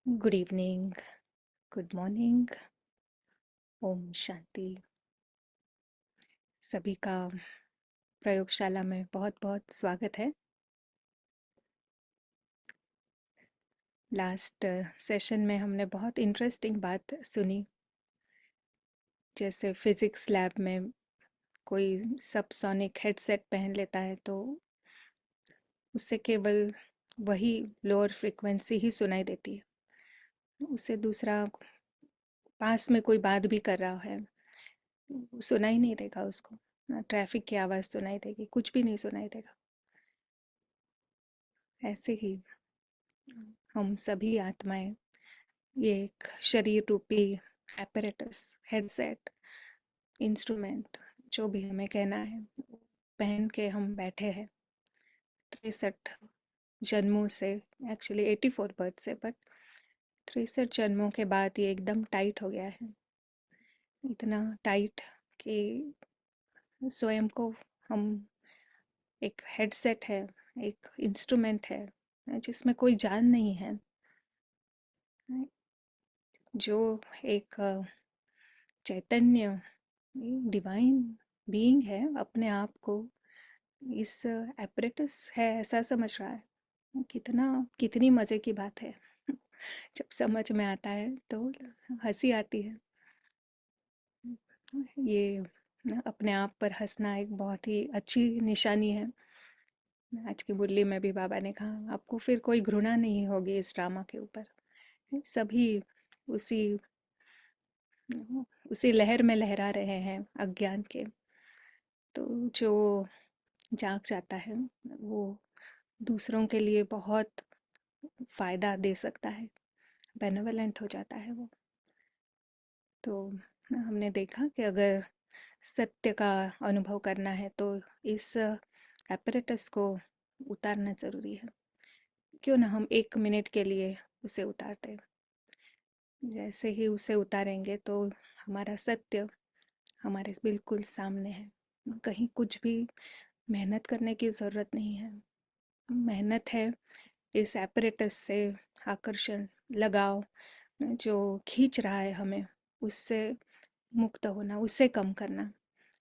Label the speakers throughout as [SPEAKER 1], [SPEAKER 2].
[SPEAKER 1] Good evening, good morning, Om Shanti. सभी का प्रयोगशाला में बहुत बहुत स्वागत है। लास्ट सेशन में हमने बहुत इंटरेस्टिंग बात सुनी। जैसे फिजिक्स लैब में कोई सबसोनिक हेडसेट पहन लेता है तो उससे केवल वही लोअर फ्रिक्वेंसी ही सुनाई देती है। उससे दूसरा पास में कोई बात भी कर रहा है सुनाई नहीं देगा उसको। ना ट्रैफिक की आवाज़ सुनाई देगी, कुछ भी नहीं सुनाई देगा। ऐसे ही हम सभी आत्माएं ये एक शरीर रूपी एपरेटस, हेडसेट, इंस्ट्रूमेंट, जो भी हमें कहना है, पहन के हम बैठे हैं 63 जन्मों से, एक्चुअली 84 बर्थ से, बट 63 जन्मों के बाद ये एकदम टाइट हो गया है। इतना टाइट कि स्वयं को हम एक हेडसेट है, एक इंस्ट्रूमेंट है जिसमें कोई जान नहीं है, जो एक चैतन्य डिवाइन बीइंग है, अपने आप को इस एपरेटस है ऐसा समझ रहा है। कितनी मज़े की बात है। जब समझ में आता है तो हंसी आती है। ये अपने आप पर हंसना एक बहुत ही अच्छी निशानी है। आज की मुरली में भी बाबा ने कहा आपको फिर कोई घृणा नहीं होगी इस ड्रामा के ऊपर। सभी उसी उसी लहर में लहरा रहे हैं अज्ञान के। तो जो जाग जाता है वो दूसरों के लिए बहुत फ़ायदा दे सकता है, बेनेवलेंट हो जाता है वो। तो हमने देखा कि अगर सत्य का अनुभव करना है तो इस एपरेटस को उतारना ज़रूरी है। क्यों ना हम 1 मिनट के लिए उसे उतारते। जैसे ही उसे उतारेंगे तो हमारा सत्य हमारे बिल्कुल सामने है। कहीं कुछ भी मेहनत करने की ज़रूरत नहीं है। मेहनत है इस एपरेटस से आकर्षण, लगाव जो खींच रहा है हमें, उससे मुक्त होना, उससे कम करना,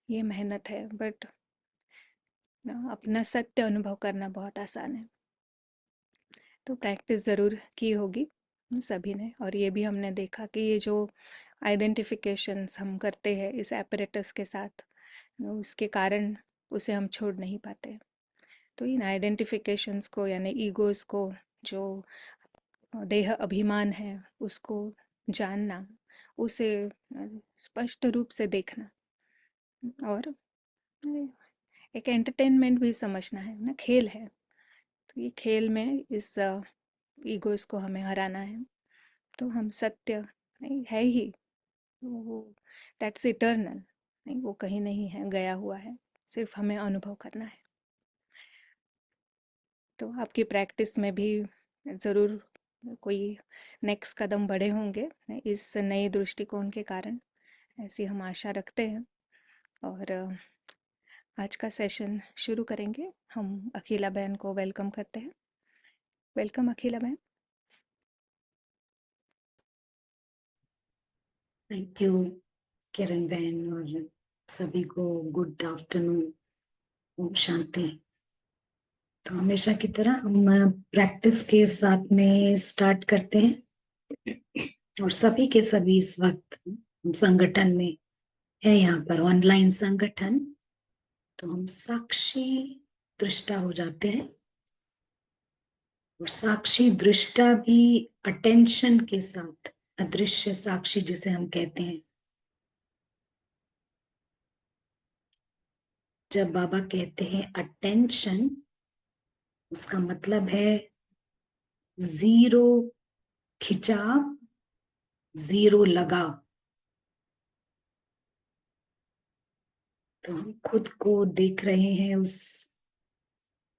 [SPEAKER 1] ये मेहनत है। बट अपना सत्य अनुभव करना बहुत आसान है। तो प्रैक्टिस ज़रूर की होगी सभी ने। और ये भी हमने देखा कि ये जो आइडेंटिफिकेशंस हम करते हैं इस एपरेटस के साथ, उसके कारण उसे हम छोड़ नहीं पाते। तो इन आइडेंटिफिकेशंस को, यानी ईगोज़ को, जो देह अभिमान है, उसको जानना, उसे स्पष्ट रूप से देखना, और एक एंटरटेनमेंट भी समझना है ना, खेल है। तो ये खेल में इस ईगोज़ को हमें हराना है। तो हम सत्य नहीं है ही वो, दैट्स इटर्नल, नहीं वो कहीं नहीं है, गया हुआ है, सिर्फ हमें अनुभव करना है। तो आपकी प्रैक्टिस में भी ज़रूर कोई नेक्स्ट कदम बढ़े होंगे इस नए दृष्टिकोण के कारण, ऐसी हम आशा रखते हैं। और आज का सेशन शुरू करेंगे। हम अखिला बहन को वेलकम करते हैं। वेलकम अखिला बहन।
[SPEAKER 2] थैंक यू किरण बहन, और सभी को गुड आफ्टरनून, ओम शांति। तो हमेशा की तरह हम प्रैक्टिस के साथ में स्टार्ट करते हैं, और सभी के सभी इस वक्त हम संगठन में है, यहाँ पर ऑनलाइन संगठन। तो हम साक्षी दृष्टा हो जाते हैं, और साक्षी दृष्टा भी अटेंशन के साथ, अदृश्य साक्षी जिसे हम कहते हैं। जब बाबा कहते हैं अटेंशन, उसका मतलब है जीरो खिंचाव, जीरो लगाव। तो हम खुद को देख रहे हैं उस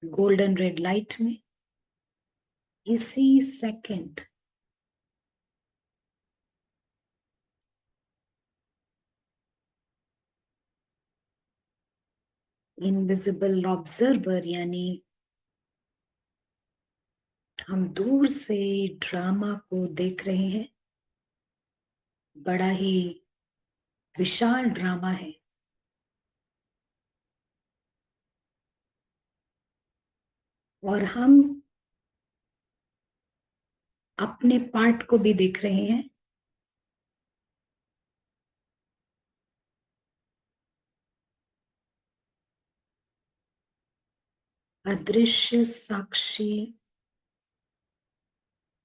[SPEAKER 2] गोल्डन रेड लाइट में, इसी सेकंड इनविजिबल ऑब्जर्वर, यानी हम दूर से ड्रामा को देख रहे हैं। बड़ा ही विशाल ड्रामा है। और हम अपने पार्ट को भी देख रहे हैं। अदृश्य साक्षी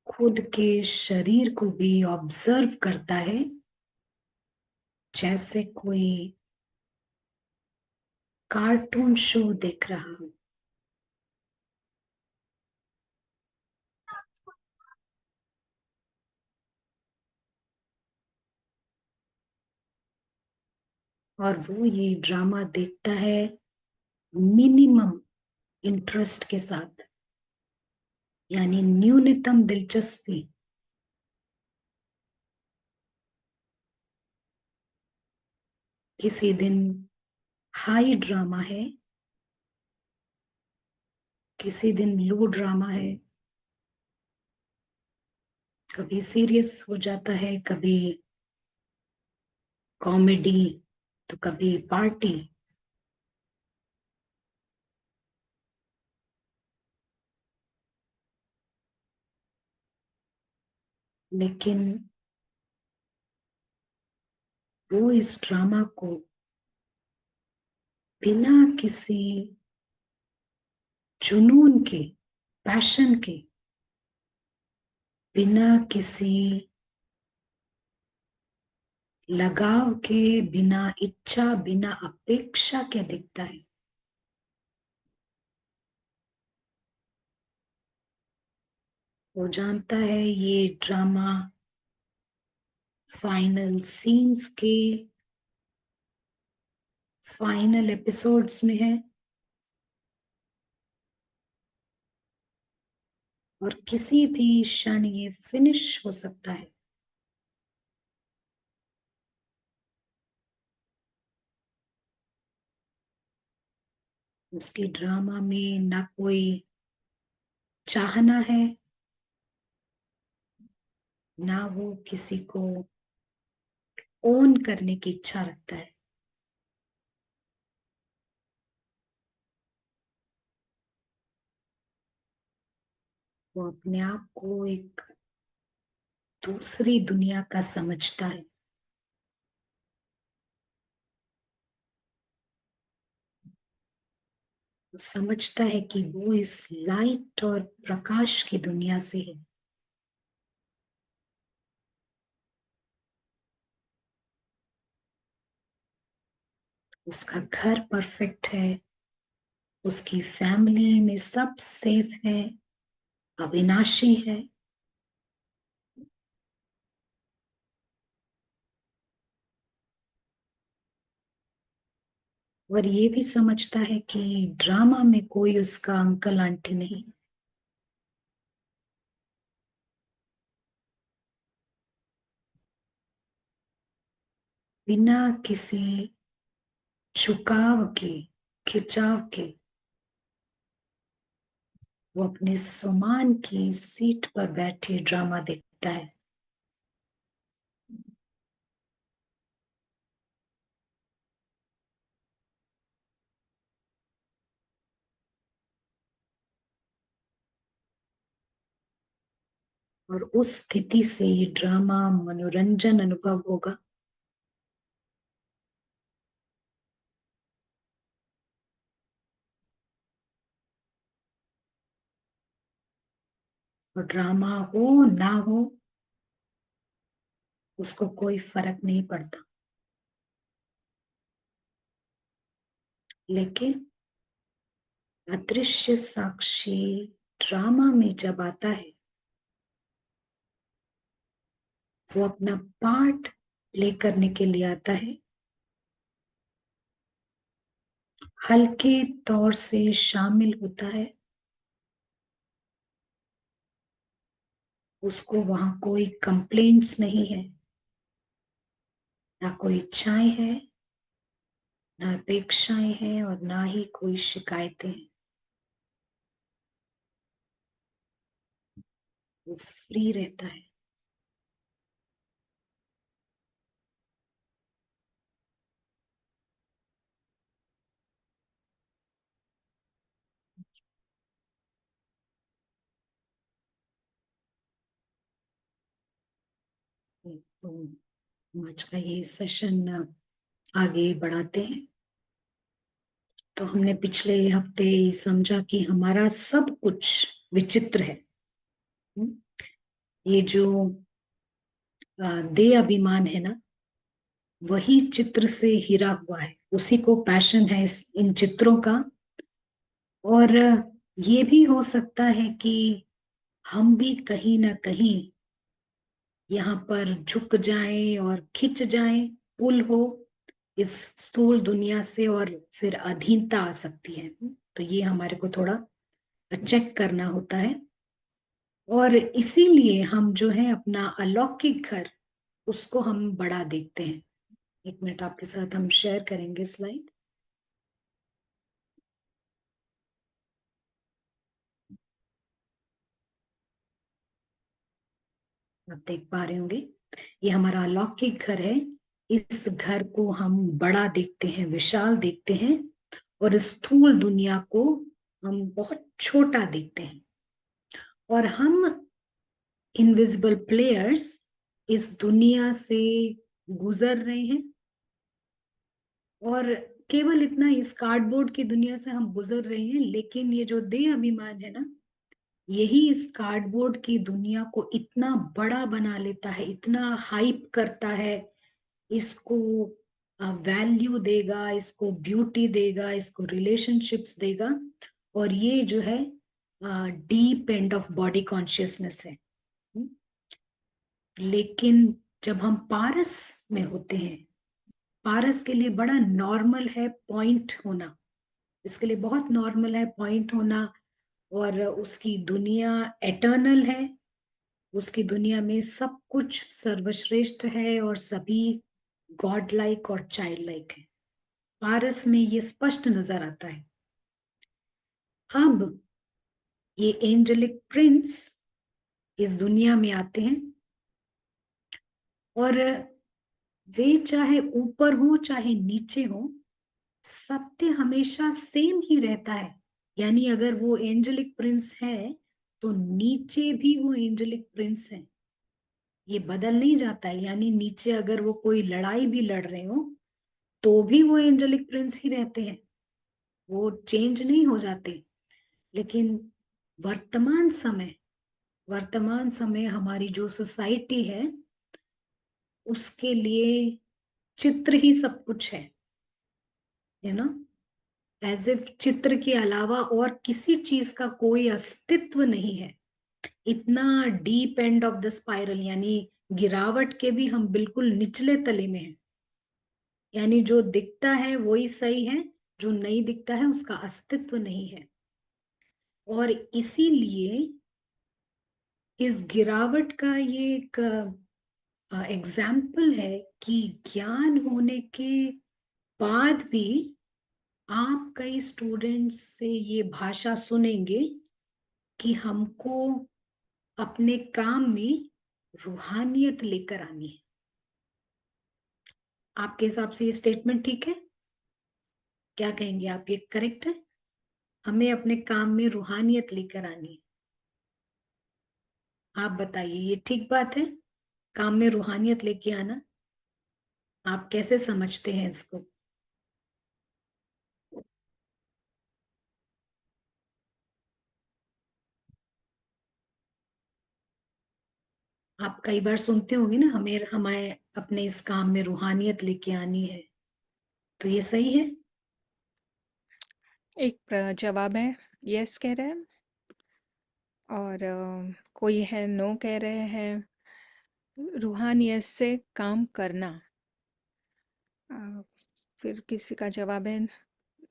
[SPEAKER 2] खुद के शरीर को भी ऑब्जर्व करता है, जैसे कोई कार्टून शो देख रहा हो। और वो ये ड्रामा देखता है मिनिमम इंटरेस्ट के साथ, यानी न्यूनतम दिलचस्पी। किसी दिन हाई ड्रामा है, किसी दिन लो ड्रामा है, कभी सीरियस हो जाता है, कभी कॉमेडी, तो कभी पार्टी। लेकिन वो इस ड्रामा को बिना किसी जुनून के, पैशन के, बिना किसी लगाव के, बिना इच्छा, बिना अपेक्षा के दिखता है। वो जानता है ये ड्रामा फाइनल सीन्स के फाइनल एपिसोड्स में है, और किसी भी क्षण ये फिनिश हो सकता है। उसकी ड्रामा में ना कोई चाहना है, ना वो किसी को ओन करने की इच्छा रखता है। वो अपने आप को एक दूसरी दुनिया का समझता है। वो समझता है कि वो इस लाइट और प्रकाश की दुनिया से है। उसका घर परफेक्ट है, उसकी फैमिली में सब सेफ है, अविनाशी है। और ये भी समझता है कि ड्रामा में कोई उसका अंकल आंटी नहीं। बिना किसी झुकाव के, खिंचाव के, वो अपने सुमान की सीट पर बैठे ड्रामा देखता है। और उस स्थिति से ये ड्रामा मनोरंजन अनुभव होगा। और ड्रामा हो ना हो, उसको कोई फर्क नहीं पड़ता। लेकिन अदृश्य साक्षी ड्रामा में जब आता है, वो अपना पार्ट प्ले करने के लिए आता है। हल्के तौर से शामिल होता है। उसको वहां कोई कंप्लेंट्स नहीं है, ना कोई इच्छाएं हैं, ना अपेक्षाएं हैं, और ना ही कोई शिकायतें हैं। वो फ्री रहता है। तो आज का ये सेशन आगे बढ़ाते हैं। तो हमने पिछले हफ्ते समझा कि हमारा सब कुछ विचित्र है। हम्म, ये जो देह अभिमान है ना, वही चित्र से हिरा हुआ है, उसी को पैशन है इन चित्रों का। और ये भी हो सकता है कि हम भी कहीं ना कहीं यहाँ पर झुक जाएं और खिंच जाएं, पुल हो इस स्थूल दुनिया से, और फिर अधीनता आ सकती है। तो ये हमारे को थोड़ा चेक करना होता है। और इसीलिए हम जो है अपना अलौकिक घर, उसको हम बड़ा देखते हैं। एक मिनट, आपके साथ हम शेयर करेंगे स्लाइड। आप देख पा रहे होंगे, ये हमारा अलौकिक घर है। इस घर को हम बड़ा देखते हैं, विशाल देखते हैं, और स्थूल दुनिया को हम बहुत छोटा देखते हैं। और हम इनविजिबल प्लेयर्स इस दुनिया से गुजर रहे हैं। और केवल इतना, इस कार्डबोर्ड की दुनिया से हम गुजर रहे हैं, लेकिन ये जो देह अभिमान है ना, यही इस कार्डबोर्ड की दुनिया को इतना बड़ा बना लेता है, इतना हाइप करता है, इसको वैल्यू देगा, इसको ब्यूटी देगा, इसको रिलेशनशिप्स देगा। और ये जो है deep end of body consciousness है। लेकिन जब हम पारस में होते हैं, पारस के लिए बड़ा नॉर्मल है पॉइंट होना, इसके लिए बहुत नॉर्मल है पॉइंट होना। और उसकी दुनिया एटर्नल है, उसकी दुनिया में सब कुछ सर्वश्रेष्ठ है, और सभी गॉड लाइक और चाइल्ड लाइक है। पारस में ये स्पष्ट नजर आता है। अब ये एंजेलिक प्रिंस इस दुनिया में आते हैं, और वे चाहे ऊपर हो चाहे नीचे हो, सत्य हमेशा सेम ही रहता है। यानी अगर वो एंजेलिक प्रिंस है, तो नीचे भी वो एंजेलिक प्रिंस है, ये बदल नहीं जाता है। यानी नीचे अगर वो कोई लड़ाई भी लड़ रहे हो, तो भी वो एंजेलिक प्रिंस ही रहते हैं, वो चेंज नहीं हो जाते। लेकिन वर्तमान समय वर्तमान समय हमारी जो सोसाइटी है, उसके लिए चित्र ही सब कुछ है ना। एज इफ चित्र के अलावा और किसी चीज का कोई अस्तित्व नहीं है। इतना deep end of the spiral, यानी गिरावट के भी हम बिल्कुल निचले तले में हैं। यानी जो दिखता है वही सही है, जो नहीं दिखता है उसका अस्तित्व नहीं है। और इसीलिए इस गिरावट का ये एक एग्जाम्पल है कि ज्ञान होने के बाद भी आप कई स्टूडेंट्स से ये भाषा सुनेंगे कि हमको अपने काम में रूहानियत लेकर आनी है। आपके हिसाब से ये स्टेटमेंट ठीक है? क्या कहेंगे आप, ये करेक्ट है? हमें अपने काम में रूहानियत लेकर आनी है। आप बताइए, ये ठीक बात है? काम में रूहानियत लेके आना, आप कैसे समझते हैं इसको? आप कई बार सुनते होंगे ना, हमें हमें अपने इस काम में रूहानियत लेके आनी है। तो ये सही है?
[SPEAKER 1] एक जवाब है, यस कह रहे हैं, और कोई है नो कह रहे हैं। रूहानियत से काम करना, अ, फिर किसी का जवाब है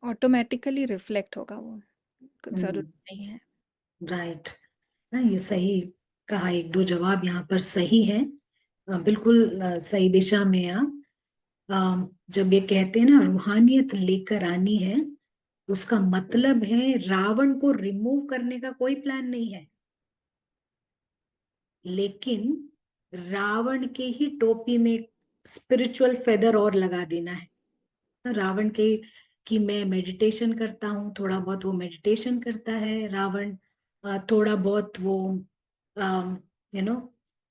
[SPEAKER 1] ऑटोमेटिकली रिफ्लेक्ट होगा वो,
[SPEAKER 2] हम्म।
[SPEAKER 1] जरूरत नहीं है।
[SPEAKER 2] राइट। ना, ये सही कहा। एक दो जवाब यहाँ पर सही है। बिल्कुल सही दिशा में आप। जब ये कहते हैं ना रूहानियत लेकर आनी है, उसका मतलब है रावण को रिमूव करने का कोई प्लान नहीं है। लेकिन रावण के ही टोपी में स्पिरिचुअल फेदर और लगा देना है। रावण के कि मैं मेडिटेशन करता हूँ, थोड़ा बहुत वो मेडिटेशन करता है रावण, थोड़ा बहुत वो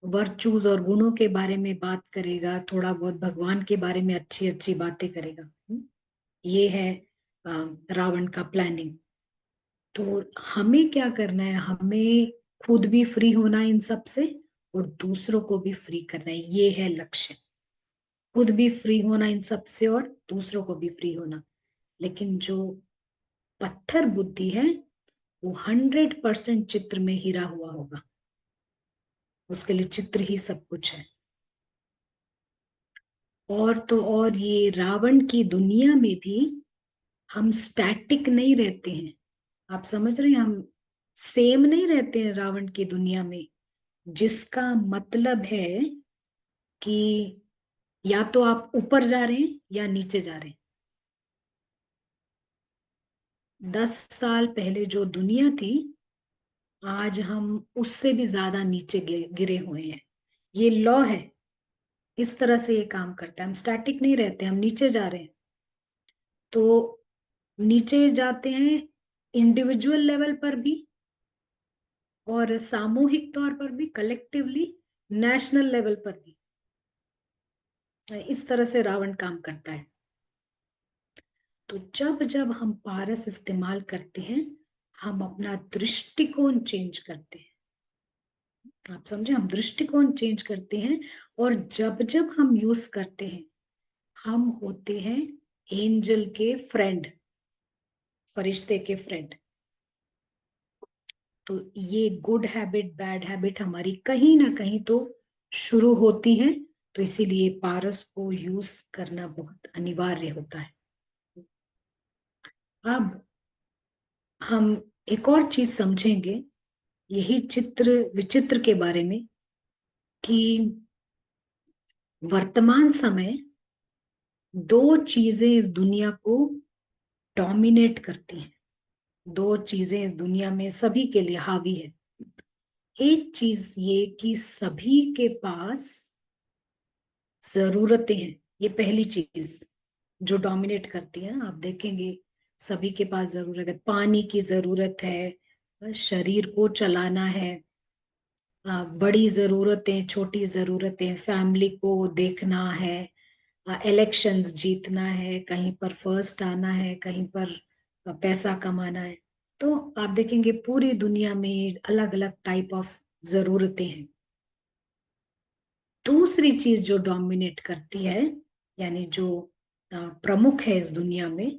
[SPEAKER 2] वर्चूज और गुणों के बारे में बात करेगा, थोड़ा बहुत भगवान के बारे में अच्छी अच्छी बातें करेगा। ये है रावण का प्लानिंग। तो हमें क्या करना है, हमें खुद भी फ्री होना है इन सब से, और दूसरों को भी फ्री करना है, ये है लक्ष्य। खुद भी फ्री होना इन सब से और दूसरों को भी फ्री होना। लेकिन जो पत्थर बुद्धि है वो 100% चित्र में हीरा हुआ होगा, उसके लिए चित्र ही सब कुछ है। और तो और ये रावण की दुनिया में भी हम स्टैटिक नहीं रहते हैं। आप समझ रहे हैं, हम सेम नहीं रहते हैं रावण की दुनिया में। जिसका मतलब है कि या तो आप ऊपर जा रहे हैं या नीचे जा रहे हैं। 10 साल पहले जो दुनिया थी, आज हम उससे भी ज्यादा नीचे गिरे हुए हैं। ये लॉ है, इस तरह से ये काम करता है। हम स्टैटिक नहीं रहते, हम नीचे जा रहे हैं। तो नीचे जाते हैं इंडिविजुअल लेवल पर भी, और सामूहिक तौर पर भी, कलेक्टिवली, नेशनल लेवल पर भी। इस तरह से रावण काम करता है। तो जब जब हम पारस इस्तेमाल करते हैं, हम अपना दृष्टिकोण चेंज करते हैं। आप समझे, हम दृष्टिकोण चेंज करते हैं। और जब जब हम यूज करते हैं, हम होते हैं एंजल के फ्रेंड, फरिश्ते के फ्रेंड। तो ये गुड हैबिट बैड हैबिट हमारी कहीं ना कहीं तो शुरू होती है। तो इसीलिए पारस को यूज करना बहुत अनिवार्य होता है। अब हम एक और चीज समझेंगे यही चित्र विचित्र के बारे में, कि वर्तमान समय दो चीजें इस दुनिया को डोमिनेट करती हैं। दो चीजें इस दुनिया में सभी के लिए हावी है। एक चीज ये कि सभी के पास जरूरतें हैं। ये पहली चीज जो डोमिनेट करती है। आप देखेंगे सभी के पास जरूरत है, पानी की जरूरत है, शरीर को चलाना है, बड़ी जरूरतें, छोटी जरूरतें, फैमिली को देखना है, इलेक्शंस जीतना है, कहीं पर फर्स्ट आना है, कहीं पर पैसा कमाना है। तो आप देखेंगे पूरी दुनिया में अलग अलग टाइप ऑफ जरूरतें हैं। दूसरी चीज जो डोमिनेट करती है, यानी जो प्रमुख है इस दुनिया में,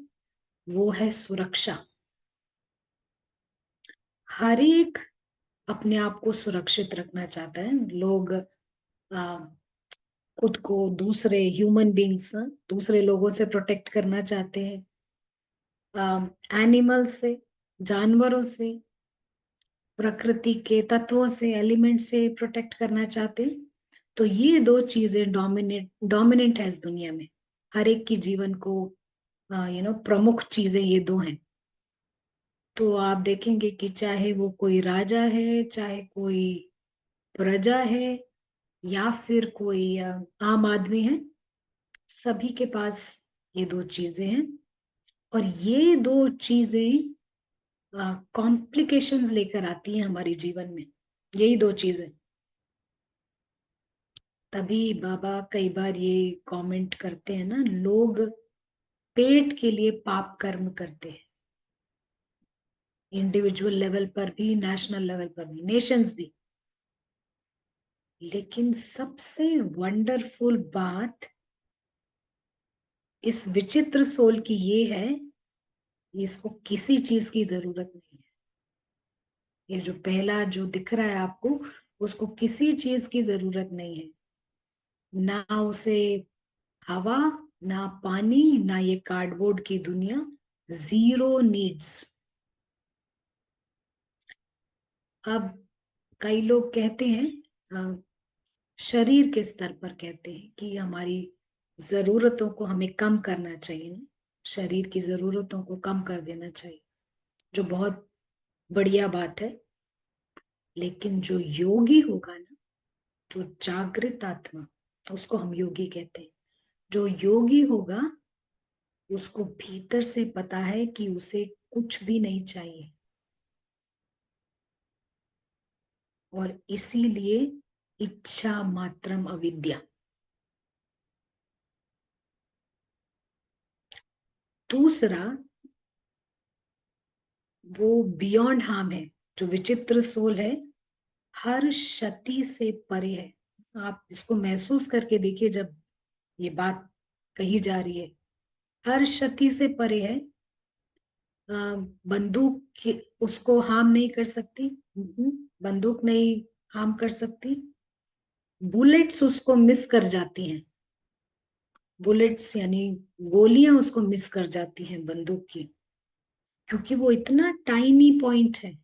[SPEAKER 2] वो है सुरक्षा। हर एक अपने आप को सुरक्षित रखना चाहता है। लोग खुद को दूसरे ह्यूमन बींग्स, दूसरे लोगों से प्रोटेक्ट करना चाहते हैं, एनिमल से, जानवरों से, प्रकृति के तत्वों से, एलिमेंट से प्रोटेक्ट करना चाहते हैं। तो ये दो चीजें डोमिनेंट है इस दुनिया में। हर एक की जीवन को प्रमुख चीजें ये दो हैं। तो आप देखेंगे कि चाहे वो कोई राजा है, चाहे कोई प्रजा है, या फिर कोई आम आदमी है, सभी के पास ये दो चीजें हैं। और ये दो चीजें कॉम्प्लिकेशंस लेकर आती हैं हमारे जीवन में। यही दो चीजें। तभी बाबा कई बार ये कमेंट करते हैं ना, लोग पेट के लिए पाप कर्म करते हैं। इंडिविजुअल लेवल पर भी, नेशनल लेवल पर भी, नेशंस भी। लेकिन सबसे वंडरफुल बात इस विचित्र सोल की ये है, इसको किसी चीज की जरूरत नहीं है। ये जो पहला जो दिख रहा है आपको, उसको किसी चीज की जरूरत नहीं है। ना उसे हवा, ना पानी, ना ये कार्डबोर्ड की दुनिया। Zero needs. अब कई लोग कहते हैं, शरीर के स्तर पर कहते हैं कि हमारी जरूरतों को हमें कम करना चाहिए ना, शरीर की जरूरतों को कम कर देना चाहिए, जो बहुत बढ़िया बात है। लेकिन जो योगी होगा ना, जो जागृत आत्मा, उसको हम योगी कहते हैं। जो योगी होगा उसको भीतर से पता है कि उसे कुछ भी नहीं चाहिए, और इसीलिए इच्छा मात्रम अविद्या। दूसरा, वो बियॉन्ड हार्म है, जो विचित्र सोल है, हर क्षति से परे है। आप इसको महसूस करके देखिए, जब ये बात कही जा रही है, हर क्षति से परे है। अ, बंदूक उसको हार्म नहीं कर सकती। बंदूक नहीं हार्म कर सकती। बुलेट्स उसको मिस कर जाती हैं। बुलेट्स यानी गोलियां उसको मिस कर जाती हैं बंदूक की, क्योंकि वो इतना टाइनी पॉइंट है।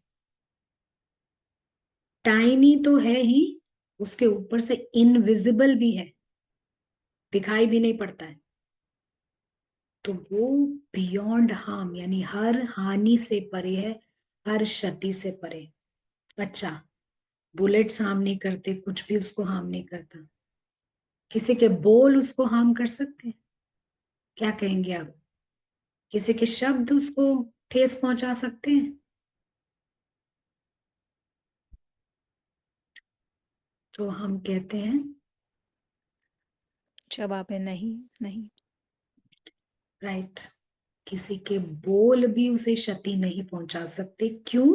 [SPEAKER 2] टाइनी तो है ही, उसके ऊपर से इनविजिबल भी है, दिखाई भी नहीं पड़ता है। तो वो बियॉन्ड हार्म यानी हर हानि से परे है, हर क्षति से परे। अच्छा, बुलेट्स हार्म नहीं करते, कुछ भी उसको हार्म नहीं करता। किसी के बोल उसको हार्म कर सकते हैं? क्या कहेंगे आप? किसी के शब्द उसको ठेस पहुंचा सकते हैं? तो हम कहते हैं,
[SPEAKER 1] जवाब है नहीं, नहीं।
[SPEAKER 2] राइट, किसी के बोल भी उसे क्षति नहीं पहुंचा सकते। क्यों?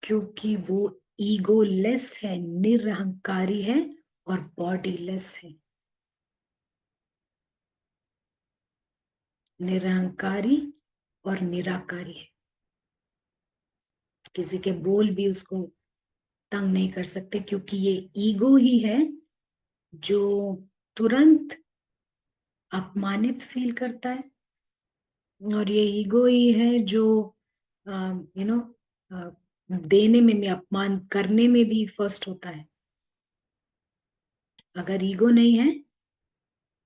[SPEAKER 2] क्योंकि वो ईगोलेस है, निरहंकारी है, और बॉडीलेस है। निरहंकारी और निराकारी है। किसी के बोल भी उसको तंग नहीं कर सकते, क्योंकि ये ईगो ही है जो तुरंत अपमानित फील करता है। और ये ईगो ही है जो यू नो देने में भी, अपमान करने में भी फर्स्ट होता है। अगर ईगो नहीं है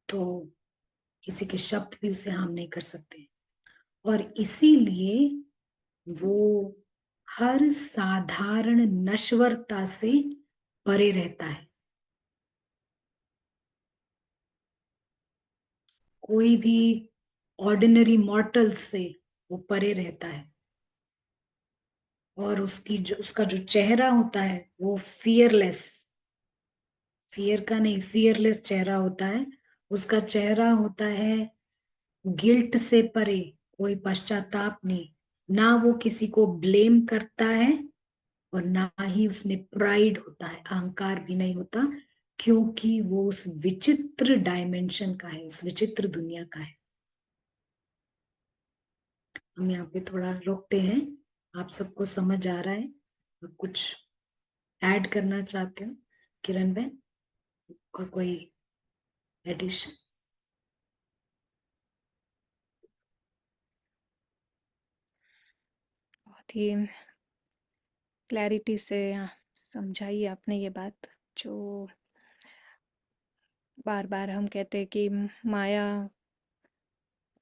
[SPEAKER 2] तो किसी के शब्द भी उसे हार्म नहीं कर सकते। और इसीलिए वो हर साधारण नश्वरता से परे रहता है। कोई भी ऑर्डिनरी मॉर्टल्स से वो परे रहता है। और उसका जो चेहरा होता है वो फियरलेस, फियर का नहीं, फियरलेस चेहरा होता है। उसका चेहरा होता है गिल्ट से परे, कोई पश्चाताप नहीं। ना वो किसी को ब्लेम करता है, और ना ही उसमें प्राइड होता है, अहंकार भी नहीं होता, क्योंकि वो उस विचित्र डायमेंशन का है, उस विचित्र दुनिया का है। हम यहाँ पे थोड़ा रोकते हैं। आप सबको समझ आ रहा है? आप कुछ ऐड करना चाहते हो किरण बहन, और कोई एडिशन?
[SPEAKER 1] बहुत ही क्लैरिटी से समझाई आपने ये बात, जो बार बार हम कहते हैं कि माया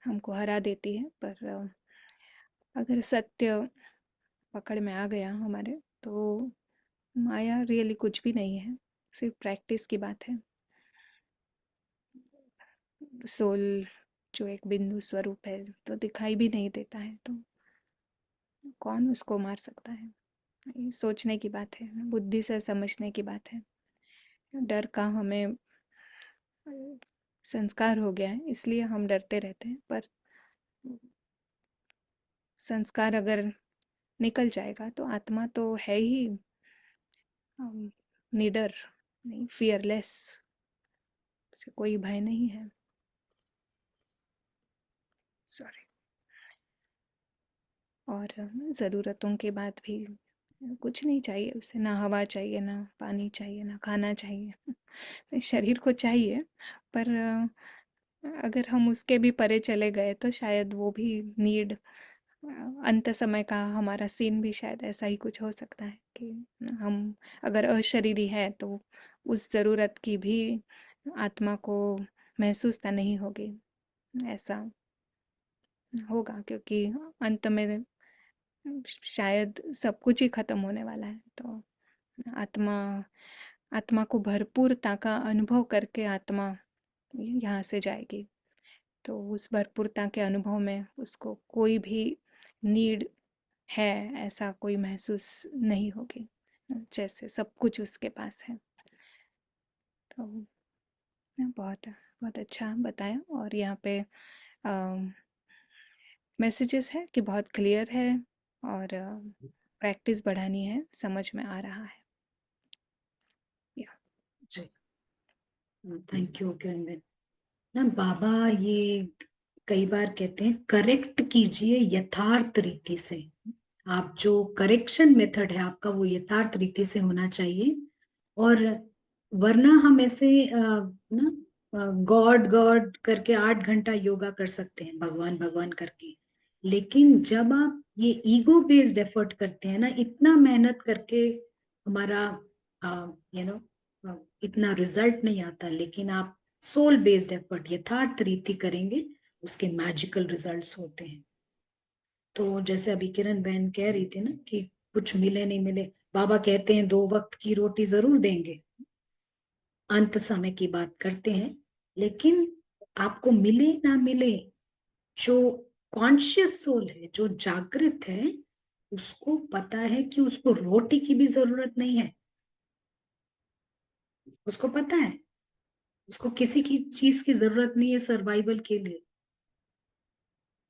[SPEAKER 1] हमको हरा देती है, पर अगर सत्य पकड़ में आ गया हमारे, तो माया रियली कुछ भी नहीं है, सिर्फ प्रैक्टिस की बात है। सोल जो एक बिंदु स्वरूप है, तो दिखाई भी नहीं देता है, तो कौन उसको मार सकता है? ये सोचने की बात है, बुद्धि से समझने की बात है। डर का हमें संस्कार हो गया है, इसलिए हम डरते रहते हैं, पर संस्कार अगर निकल जाएगा तो आत्मा तो है ही निडर, नहीं, फियरलेस, उसे कोई भय नहीं है। सॉरी। और ज़रूरतों के बाद भी कुछ नहीं चाहिए उसे, ना हवा चाहिए, ना पानी चाहिए, ना खाना चाहिए। शरीर को चाहिए, पर अगर हम उसके भी परे चले गए तो शायद वो भी नीड, अंत समय का हमारा सीन भी शायद ऐसा ही कुछ हो सकता है कि हम अगर अशरीरी है तो उस ज़रूरत की भी आत्मा को महसूसता नहीं होगी। ऐसा होगा, क्योंकि अंत में शायद सब कुछ ही खत्म होने वाला है, तो आत्मा आत्मा को भरपूरता का अनुभव करके आत्मा यहाँ से जाएगी। तो उस भरपूरता के अनुभव में उसको कोई भी नीड है ऐसा कोई महसूस नहीं होगी, जैसे सब कुछ उसके पास है। तो बहुत बहुत अच्छा बताया। और यहाँ पे मैसेजेस है कि बहुत क्लियर है, और प्रैक्टिस बढ़ानी है, समझ में आ रहा है। या
[SPEAKER 2] जी, थैंक यू किरण बेन। ना बाबा ये कई बार कहते हैं करेक्ट कीजिए यथार्थ रीति से। आप जो करेक्शन मेथड है आपका वो यथार्थ रीति से होना चाहिए। और वरना हम ऐसे ना गॉड गॉड करके 8 घंटा योगा कर सकते हैं भगवान भगवान करके। लेकिन जब आप ये ईगो बेस्ड एफर्ट करते हैं ना, इतना मेहनत करके हमारा यू नो इतना रिजल्ट नहीं आता। लेकिन आप सोल बेस्ड एफर्ट यथार्थ रीति करेंगे, उसके मैजिकल रिजल्ट्स होते हैं। तो जैसे अभी किरण बहन कह रही थी ना कि कुछ मिले नहीं मिले, बाबा कहते हैं 2 वक्त की रोटी जरूर देंगे, अंत समय की बात करते हैं। लेकिन आपको मिले ना मिले, जो कॉन्शियस सोल है, जो जागृत है, उसको पता है कि उसको रोटी की भी जरूरत नहीं है। उसको पता है उसको किसी की चीज की जरूरत नहीं है सर्वाइवल के लिए।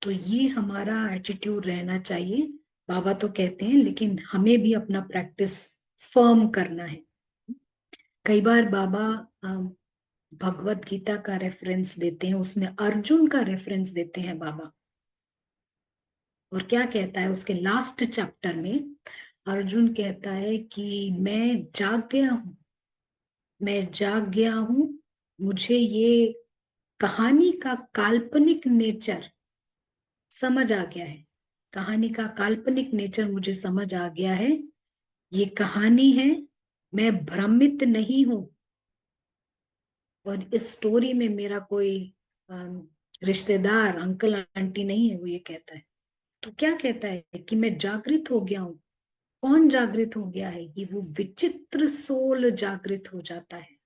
[SPEAKER 2] तो ये हमारा एटीट्यूड रहना चाहिए। बाबा तो कहते हैं लेकिन हमें भी अपना प्रैक्टिस फर्म करना है। कई बार बाबा भगवत गीता का रेफरेंस देते हैं, उसमें अर्जुन का रेफरेंस देते हैं बाबा। और क्या कहता है उसके लास्ट चैप्टर में, अर्जुन कहता है कि मैं जाग गया हूं, मैं जाग गया हूं, मुझे ये कहानी का काल्पनिक नेचर समझ आ गया है। कहानी का काल्पनिक नेचर मुझे समझ आ गया है। ये कहानी है, मैं भ्रमित नहीं हूं। और इस स्टोरी में मेरा कोई रिश्तेदार अंकल आंटी नहीं है, वो ये कहता है। तो क्या कहता है कि मैं जागृत हो गया हूं। कौन जागृत हो गया है? ये वो विचित्र सोल जागृत हो जाता है।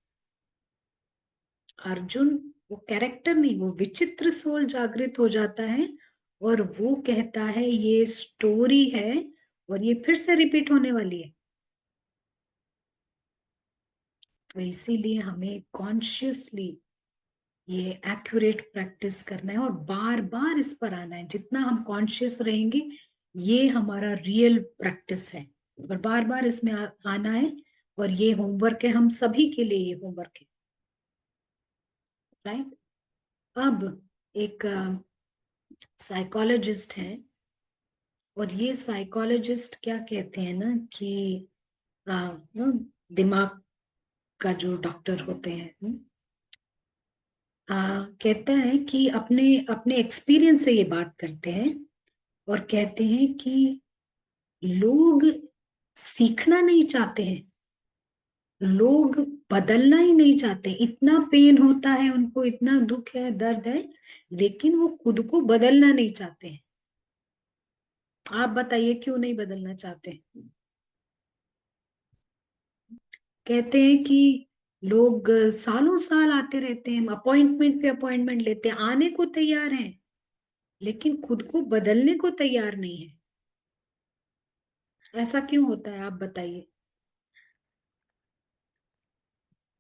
[SPEAKER 2] अर्जुन वो कैरेक्टर नहीं, वो विचित्र सोल जागृत हो जाता है। और वो कहता है ये स्टोरी है और ये फिर से रिपीट होने वाली है। तो इसीलिए हमें कॉन्शियसली ये एक्यूरेट प्रैक्टिस करना है और बार बार इस पर आना है। जितना हम कॉन्शियस रहेंगे, ये हमारा रियल प्रैक्टिस है। और बार बार इसमें आना है। और ये होमवर्क है, हम सभी के लिए ये होमवर्क है। राइट। अब एक साइकोलॉजिस्ट है, और ये साइकोलॉजिस्ट क्या कहते हैं ना कि दिमाग का जो डॉक्टर होते हैं, कहता है कि अपने अपने एक्सपीरियंस से ये बात करते हैं। और कहते हैं कि लोग सीखना नहीं चाहते हैं, लोग बदलना ही नहीं चाहते। इतना पेन होता है उनको, इतना दुख है, दर्द है, लेकिन वो खुद को बदलना नहीं चाहते हैं। आप बताइए क्यों नहीं बदलना चाहते? कहते हैं कि लोग सालों साल आते रहते हैं, अपॉइंटमेंट पे अपॉइंटमेंट लेते हैं, आने को तैयार हैं, लेकिन खुद को बदलने को तैयार नहीं है। ऐसा क्यों होता है, आप बताइए।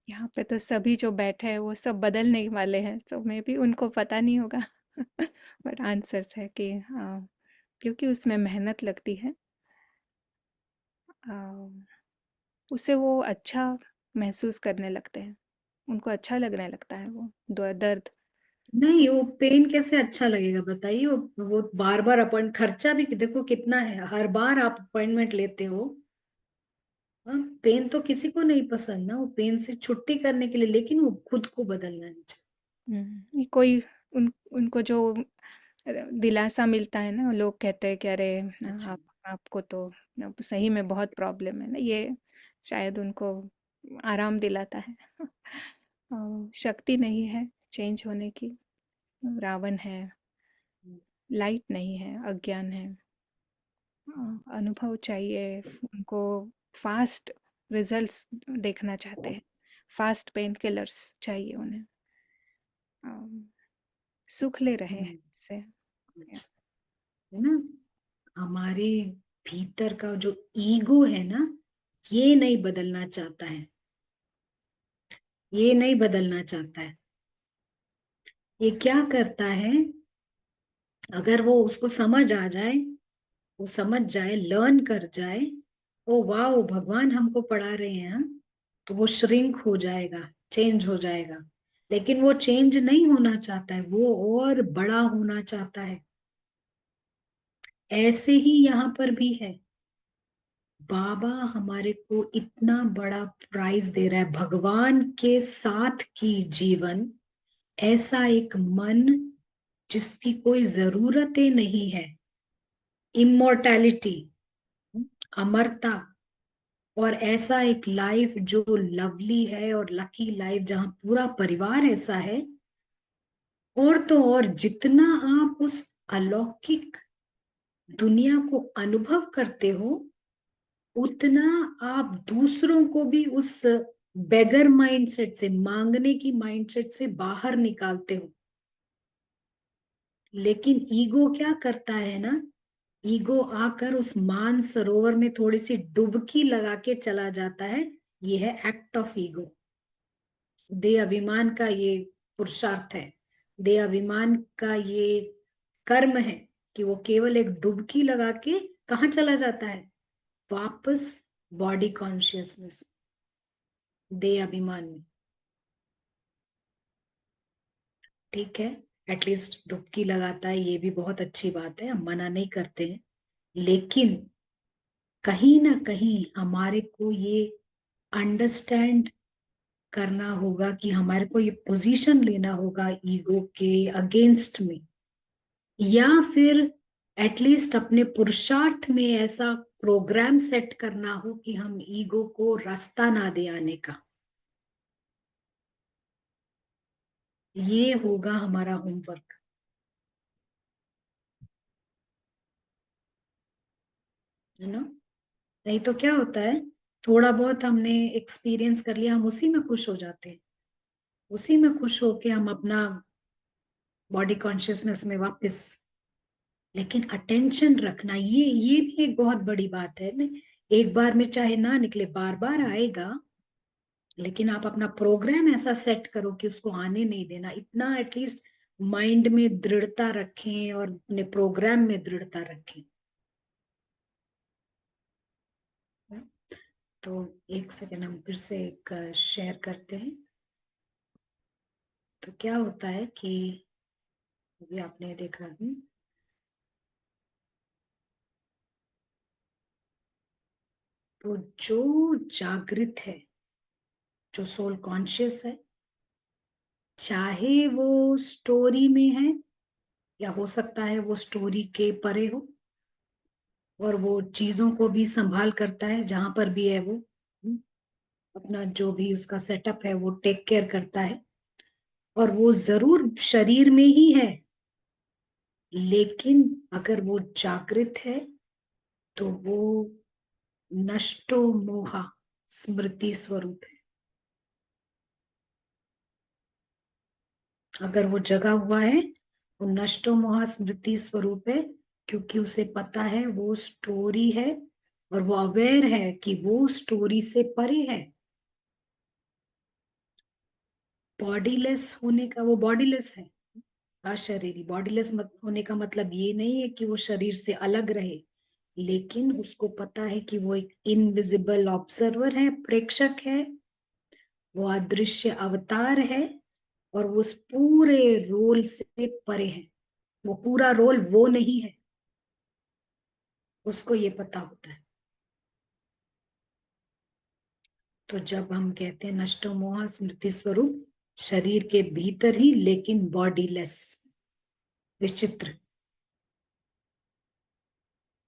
[SPEAKER 1] यहाँ पे तो सभी जो बैठे हैं वो सब बदलने वाले हैं, सो मे भी उनको पता नहीं होगा। बट आंसर्स है कि क्योंकि उसमें मेहनत लगती है, उससे वो अच्छा महसूस करने लगते हैं, उनको अच्छा लगने लगता है वो दर्द।
[SPEAKER 2] नहीं, वो पेन कैसे अच्छा लगेगा बताइए। वो बार बार अपॉइंट, खर्चा भी देखो कितना है, हर बार आप अपॉइंटमेंट लेते हो। हाँ, पेन तो किसी को नहीं पसंद ना, वो पेन से छुट्टी करने के लिए, लेकिन वो खुद को बदलना नहीं चाहते।
[SPEAKER 1] ये कोई उनको जो दिलासा मिलता है ना, लोग कहते हैं कि अरे
[SPEAKER 2] अच्छा।
[SPEAKER 1] आप आपको तो अब सही में बहुत प्रॉब्लम है ना, ये शायद उनको आराम दिलाता है। शक्ति नहीं है चेंज होने की, रावण है, लाइट नहीं है, अज्ञान है। अनुभव चाहिए उनको, फास्ट रिजल्ट्स देखना चाहते हैं, फास्ट पेन किलर्स चाहिए उन्हें, अम, सुख ले रहे हैं
[SPEAKER 2] हम्म,
[SPEAKER 1] इससे।
[SPEAKER 2] अच्छा, है ना। हमारे भीतर का जो ईगो है ना, ये नहीं बदलना चाहता है, ये नहीं बदलना चाहता है। ये क्या करता है, अगर वो उसको समझ आ जाए, वो समझ जाए, लर्न कर जाए, ओ वाह भगवान हमको पढ़ा रहे हैं, तो वो श्रिंक हो जाएगा, चेंज हो जाएगा। लेकिन वो चेंज नहीं होना चाहता है, वो और बड़ा होना चाहता है। ऐसे ही यहाँ पर भी है। बाबा हमारे को इतना बड़ा प्राइज दे रहा है, भगवान के साथ की जीवन, ऐसा एक मन जिसकी कोई जरूरत ही नहीं है, इमोर्टैलिटी, अमरता, और ऐसा एक लाइफ जो लवली है और लकी लाइफ जहां पूरा परिवार ऐसा है। और तो और जितना आप उस अलौकिक दुनिया को अनुभव करते हो, उतना आप दूसरों को भी उस बेगर माइंडसेट से, मांगने की माइंडसेट से बाहर निकालते हो। लेकिन ईगो क्या करता है ना, ईगो आकर उस मान सरोवर में थोड़ी सी डुबकी लगा के चला जाता है। ये है एक्ट ऑफ ईगो। देह अभिमान का ये पुरुषार्थ है, देह अभिमान का ये कर्म है कि वो केवल एक डुबकी लगा के कहाँ चला जाता है, वापस बॉडी कॉन्शियसनेस, देह अभिमान में। ठीक है, एटलीस्ट डुबकी लगाता है, ये भी बहुत अच्छी बात है, हम मना नहीं करते हैं। लेकिन कहीं ना कहीं हमारे को ये अंडरस्टैंड करना होगा कि हमारे को ये पोजीशन लेना होगा ईगो के अगेंस्ट में, या फिर एटलीस्ट अपने पुरुषार्थ में ऐसा प्रोग्राम सेट करना हो कि हम ईगो को रास्ता ना दे आने का। ये होगा हमारा होमवर्क, है ना। नहीं तो क्या होता है, थोड़ा बहुत हमने एक्सपीरियंस कर लिया, हम उसी में खुश हो जाते हैं, उसी में खुश होके हम अपना बॉडी कॉन्शियसनेस में वापस। लेकिन अटेंशन रखना, ये भी एक बहुत बड़ी बात है ना। एक बार में चाहे ना निकले, बार बार आएगा, लेकिन आप अपना प्रोग्राम ऐसा सेट करो कि उसको आने नहीं देना। इतना एटलीस्ट माइंड में दृढ़ता रखें और अपने प्रोग्राम में दृढ़ता रखें। तो एक सेकंड, हम फिर से एक शेयर करते हैं। तो क्या होता है कि अभी आपने देखा, तो जो जागृत है, जो सोल कॉन्शियस है, चाहे वो स्टोरी में है या हो सकता है वो स्टोरी के परे हो, और वो चीजों को भी संभाल करता है जहां पर भी है वो, अपना जो भी उसका सेटअप है वो टेक केयर करता है। और वो जरूर शरीर में ही है, लेकिन अगर वो जागृत है तो वो नष्टो मोहा स्मृति स्वरूप है। अगर वो जगा हुआ है, वो नष्टो मोहा स्मृति स्वरूप है, क्योंकि उसे पता है वो स्टोरी है, और वो अवेयर है कि वो स्टोरी से परे है। बॉडीलेस होने का, वो बॉडीलेस है, अशरीरी। बॉडीलेस होने का मतलब ये नहीं है कि वो शरीर से अलग रहे, लेकिन उसको पता है कि वो एक इनविजिबल ऑब्जर्वर है, प्रेक्षक है, वो अदृश्य अवतार है, और वो उस पूरे रोल से परे है। वो पूरा रोल वो नहीं है, उसको ये पता होता है। तो जब हम कहते हैं नष्टो मोह स्मृति स्वरूप, शरीर के भीतर ही लेकिन बॉडीलेस, विचित्र,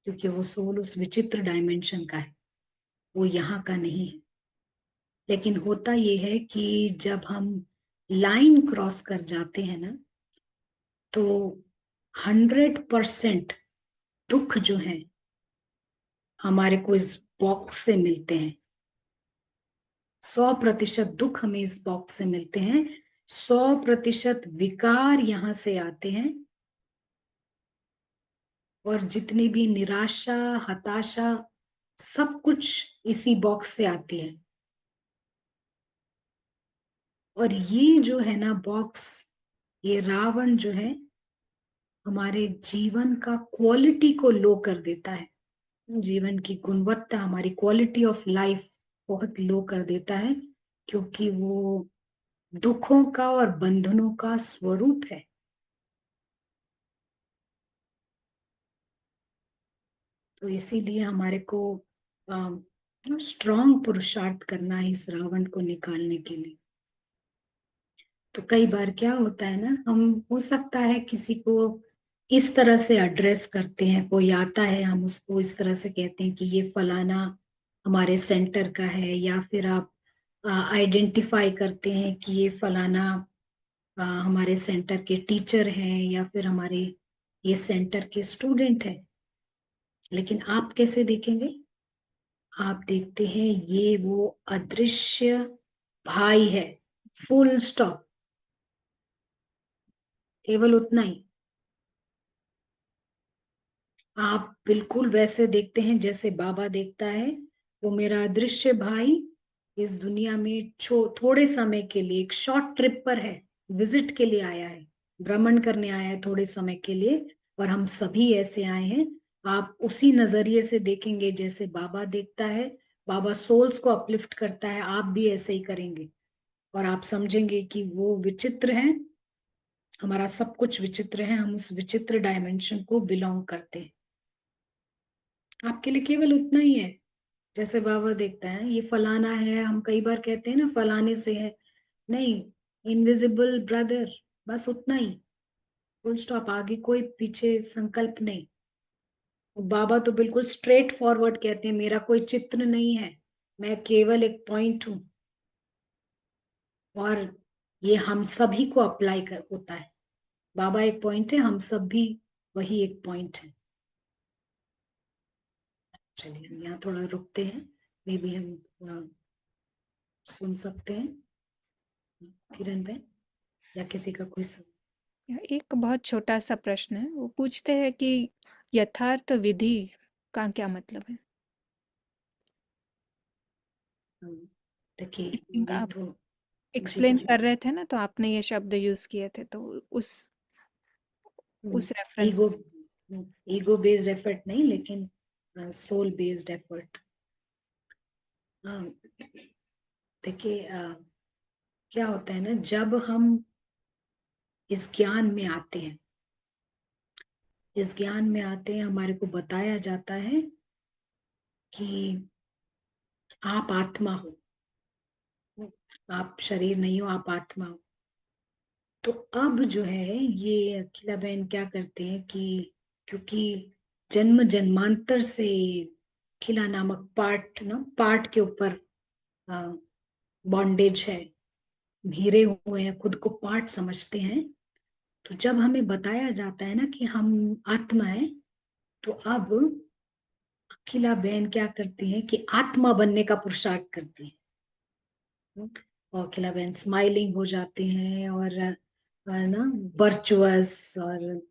[SPEAKER 2] क्योंकि वो सोल उस विचित्र डायमेंशन का है, वो यहाँ का नहीं है। लेकिन होता ये है कि जब हम लाइन क्रॉस कर जाते हैं ना, तो 100% दुख जो है हमारे को इस बॉक्स से मिलते हैं। 100% दुख हमें इस बॉक्स से मिलते हैं, 100% विकार यहां से आते हैं, और जितनी भी निराशा, हताशा, सब कुछ इसी बॉक्स से आती है। और ये जो है ना बॉक्स, ये रावण जो है हमारे जीवन का क्वालिटी को लो कर देता है, जीवन की गुणवत्ता, हमारी क्वालिटी ऑफ लाइफ बहुत लो कर देता है, क्योंकि वो दुखों का और बंधनों का स्वरूप है। तो इसीलिए हमारे को स्ट्रांग पुरुषार्थ करना है इस रावण को निकालने के लिए। तो कई बार क्या होता है ना, हम हो सकता है किसी को इस तरह से एड्रेस करते हैं, कोई आता है हम उसको इस तरह से कहते हैं कि ये फलाना हमारे सेंटर का है, या फिर आप आइडेंटिफाई करते हैं कि ये फलाना हमारे सेंटर के टीचर हैं, या फिर हमारे ये सेंटर के स्टूडेंट हैं। लेकिन आप कैसे देखेंगे? आप देखते हैं ये वो अदृश्य भाई है, फुल स्टॉप, केवल उतना ही। आप बिल्कुल वैसे देखते हैं जैसे बाबा देखता है, वो मेरा अदृश्य भाई इस दुनिया में थोड़े समय के लिए एक शॉर्ट ट्रिप पर है, विजिट के लिए आया है, भ्रमण करने आया है थोड़े समय के लिए, और हम सभी ऐसे आए हैं। आप उसी नजरिए से देखेंगे जैसे बाबा देखता है, बाबा सोल्स को अपलिफ्ट करता है, आप भी ऐसे ही करेंगे, और आप समझेंगे कि वो विचित्र है, हमारा सब कुछ विचित्र है, हम उस विचित्र डायमेंशन को बिलोंग करते हैं। आपके लिए केवल उतना ही है, जैसे बाबा देखता है ये फलाना है, हम कई बार कहते हैं ना फलाने से है, नहीं, इनविजिबल ब्रदर, बस उतना ही, फुल स्टॉप, आगे कोई पीछे संकल्प नहीं। बाबा तो बिल्कुल स्ट्रेट फॉरवर्ड कहते हैं, मेरा कोई चित्र नहीं है, मैं केवल एक पॉइंट हूं, और ये हम सभी को अप्लाई कर होता है। बाबा एक पॉइंट है, हम सब भी वही एक पॉइंट है। चलिए हम यहाँ थोड़ा रुकते हैं, मे भी हम सुन सकते हैं किरण बहन, या किसी का कोई सवाल।
[SPEAKER 1] एक बहुत छोटा सा प्रश्न है, वो पूछते हैं कि यथार्थ विधि का क्या मतलब है?
[SPEAKER 2] देखिए,
[SPEAKER 1] आई थिंक
[SPEAKER 2] ये
[SPEAKER 1] आप
[SPEAKER 2] तो, जी
[SPEAKER 1] एक्सप्लेन
[SPEAKER 2] बोलिए।
[SPEAKER 1] कर रहे थे ना, तो आपने ये शब्द यूज किए थे, तो उस reference.
[SPEAKER 2] Ego, ego based effort नहीं, लेकिन सोल बेस्ड एफर्ट। देखिए, क्या होता है ना, जब हम इस ज्ञान में आते हैं, इस ज्ञान में आते हैं, हमारे को बताया जाता है कि आप आत्मा हो, आप शरीर नहीं हो, आप आत्मा हो। तो अब जो है ये अखिला बहन क्या करते हैं कि, क्योंकि जन्म जन्मांतर से अखिला नामक पार्ट ना, पार्ट के ऊपर बॉन्डेज है, घिरे हुए हैं, खुद को पार्ट समझते हैं। तो जब हमें बताया जाता है ना कि हम आत्मा है, तो अब अखिला बहन क्या करती है कि आत्मा बनने का पुरुषार्थ करती है, और अखिला बहन स्माइलिंग हो जाती हैं, और ना वर्चुअस, और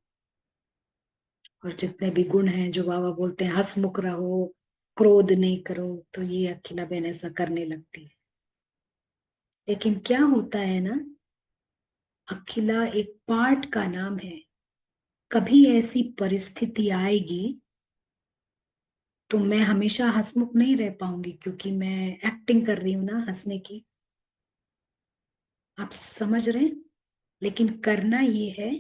[SPEAKER 2] जितने भी गुण हैं जो बाबा बोलते हैं, हंसमुख रहो, क्रोध नहीं करो, तो ये अखिला बहन ऐसा करने लगती है। लेकिन क्या होता है ना, अखिला एक पार्ट का नाम है, कभी ऐसी परिस्थिति आएगी तो मैं हमेशा हंसमुख नहीं रह पाऊंगी, क्योंकि मैं एक्टिंग कर रही हूं ना हंसने की, आप समझ रहे हैं। लेकिन करना ये है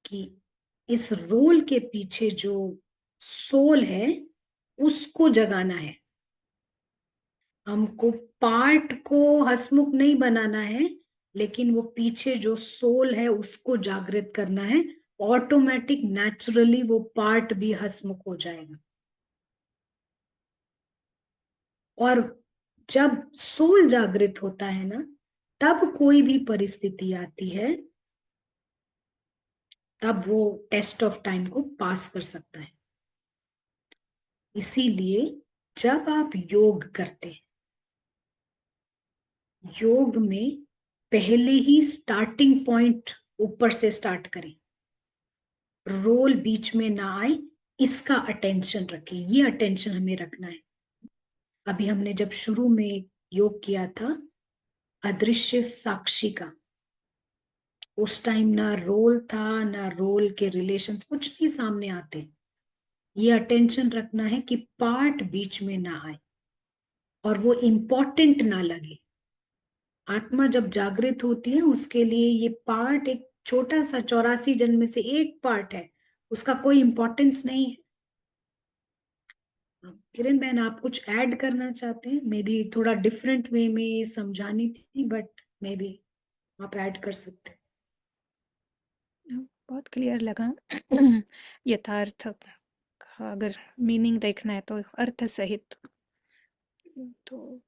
[SPEAKER 2] कि इस रोल के पीछे जो सोल है उसको जगाना है, हमको पार्ट को हंसमुख नहीं बनाना है, लेकिन वो पीछे जो सोल है उसको जागृत करना है। ऑटोमेटिक नेचुरली वो पार्ट भी हंसमुख हो जाएगा। और जब सोल जागृत होता है ना, तब कोई भी परिस्थिति आती है, तब वो टेस्ट ऑफ टाइम को पास कर सकता है। इसीलिए जब आप योग करते हैं, योग में पहले ही स्टार्टिंग पॉइंट ऊपर से स्टार्ट करें, रोल बीच में ना आए, इसका अटेंशन रखें, ये अटेंशन हमें रखना है। अभी हमने जब शुरू में योग किया था अदृश्य साक्षी का, उस टाइम ना रोल था, ना रोल के रिलेशन कुछ नहीं सामने आते। ये अटेंशन रखना है कि पार्ट बीच में ना आए और वो इम्पोर्टेंट ना लगे। आत्मा जब जागृत होती है उसके लिए ये पार्ट एक छोटा सा 84 जन्म में से एक पार्ट है, उसका कोई इंपॉर्टेंस नहीं है। किरण बहन, आप कुछ ऐड करना चाहते हैं? मे बी थोड़ा डिफरेंट वे में समझानी थी, बट मे बी आप ऐड कर सकते हैं।
[SPEAKER 1] बहुत क्लियर लगा। यथार्थ का अगर मीनिंग देखना है तो अर्थ सहित, तो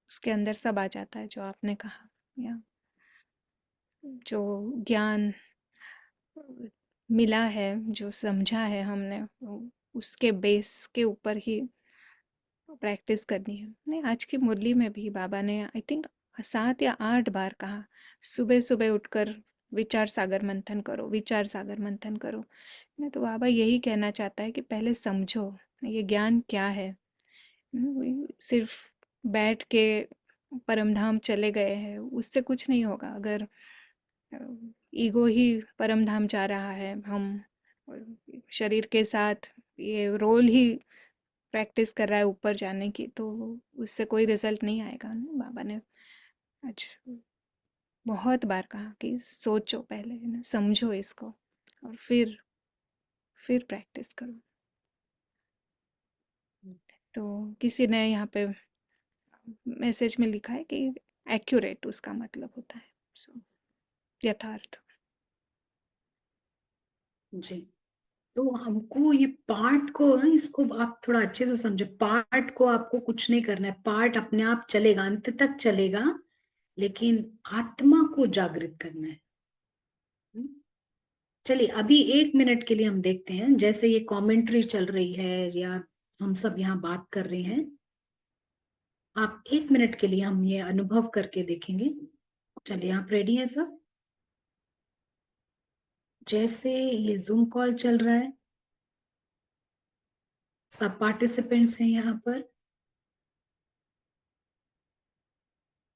[SPEAKER 1] उसके अंदर सब आ जाता है जो आपने कहा। या जो ज्ञान मिला है, जो समझा है हमने, उसके बेस के ऊपर ही प्रैक्टिस करनी है। नहीं, आज की मुरली में भी बाबा ने आई थिंक 7 या 8 बार कहा, सुबह सुबह उठकर विचार सागर मंथन करो, विचार सागर मंथन करो। नहीं तो बाबा यही कहना चाहता है कि पहले समझो ये ज्ञान क्या है। सिर्फ बैठ के परमधाम चले गए हैं उससे कुछ नहीं होगा। अगर ईगो ही परमधाम जा रहा है, हम शरीर के साथ ये रोल ही प्रैक्टिस कर रहा है ऊपर जाने की, तो उससे कोई रिजल्ट नहीं आएगा ना। बाबा ने आज बहुत बार कहा कि सोचो पहले, है ना, समझो इसको और फिर प्रैक्टिस करो। तो किसी ने यहाँ पे मैसेज में लिखा है कि एक्यूरेट उसका मतलब होता है, सो यथार्थ।
[SPEAKER 2] जी, तो हमको ये पार्ट को ना, इसको आप थोड़ा अच्छे से समझे। पार्ट को आपको कुछ नहीं करना है, पार्ट अपने आप चलेगा, अंत तक चलेगा, लेकिन आत्मा को जागृत करना है। हम्म? चलिए अभी 1 मिनट के लिए हम देखते हैं, जैसे ये कमेंट्री चल रही है या हम सब यहाँ बात कर रहे हैं, आप 1 मिनट के लिए हम ये अनुभव करके देखेंगे। चलिए, आप रेडी हैं सब? जैसे ये जूम कॉल चल रहा है, सब पार्टिसिपेंट्स हैं यहाँ पर,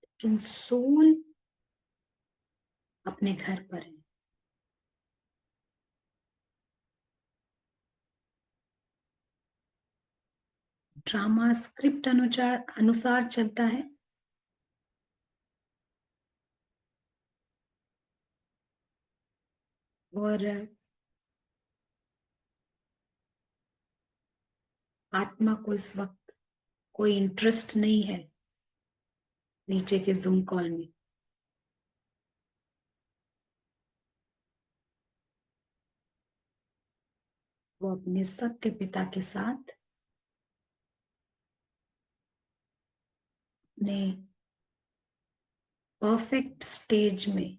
[SPEAKER 2] लेकिन सोल अपने घर पर है। ड्रामा स्क्रिप्ट अनुसार अनुसार चलता है, और आत्मा को इस वक्त कोई इंटरेस्ट नहीं है नीचे के जूम कॉल में। वो अपने सत्य पिता के साथ अपने परफेक्ट स्टेज में,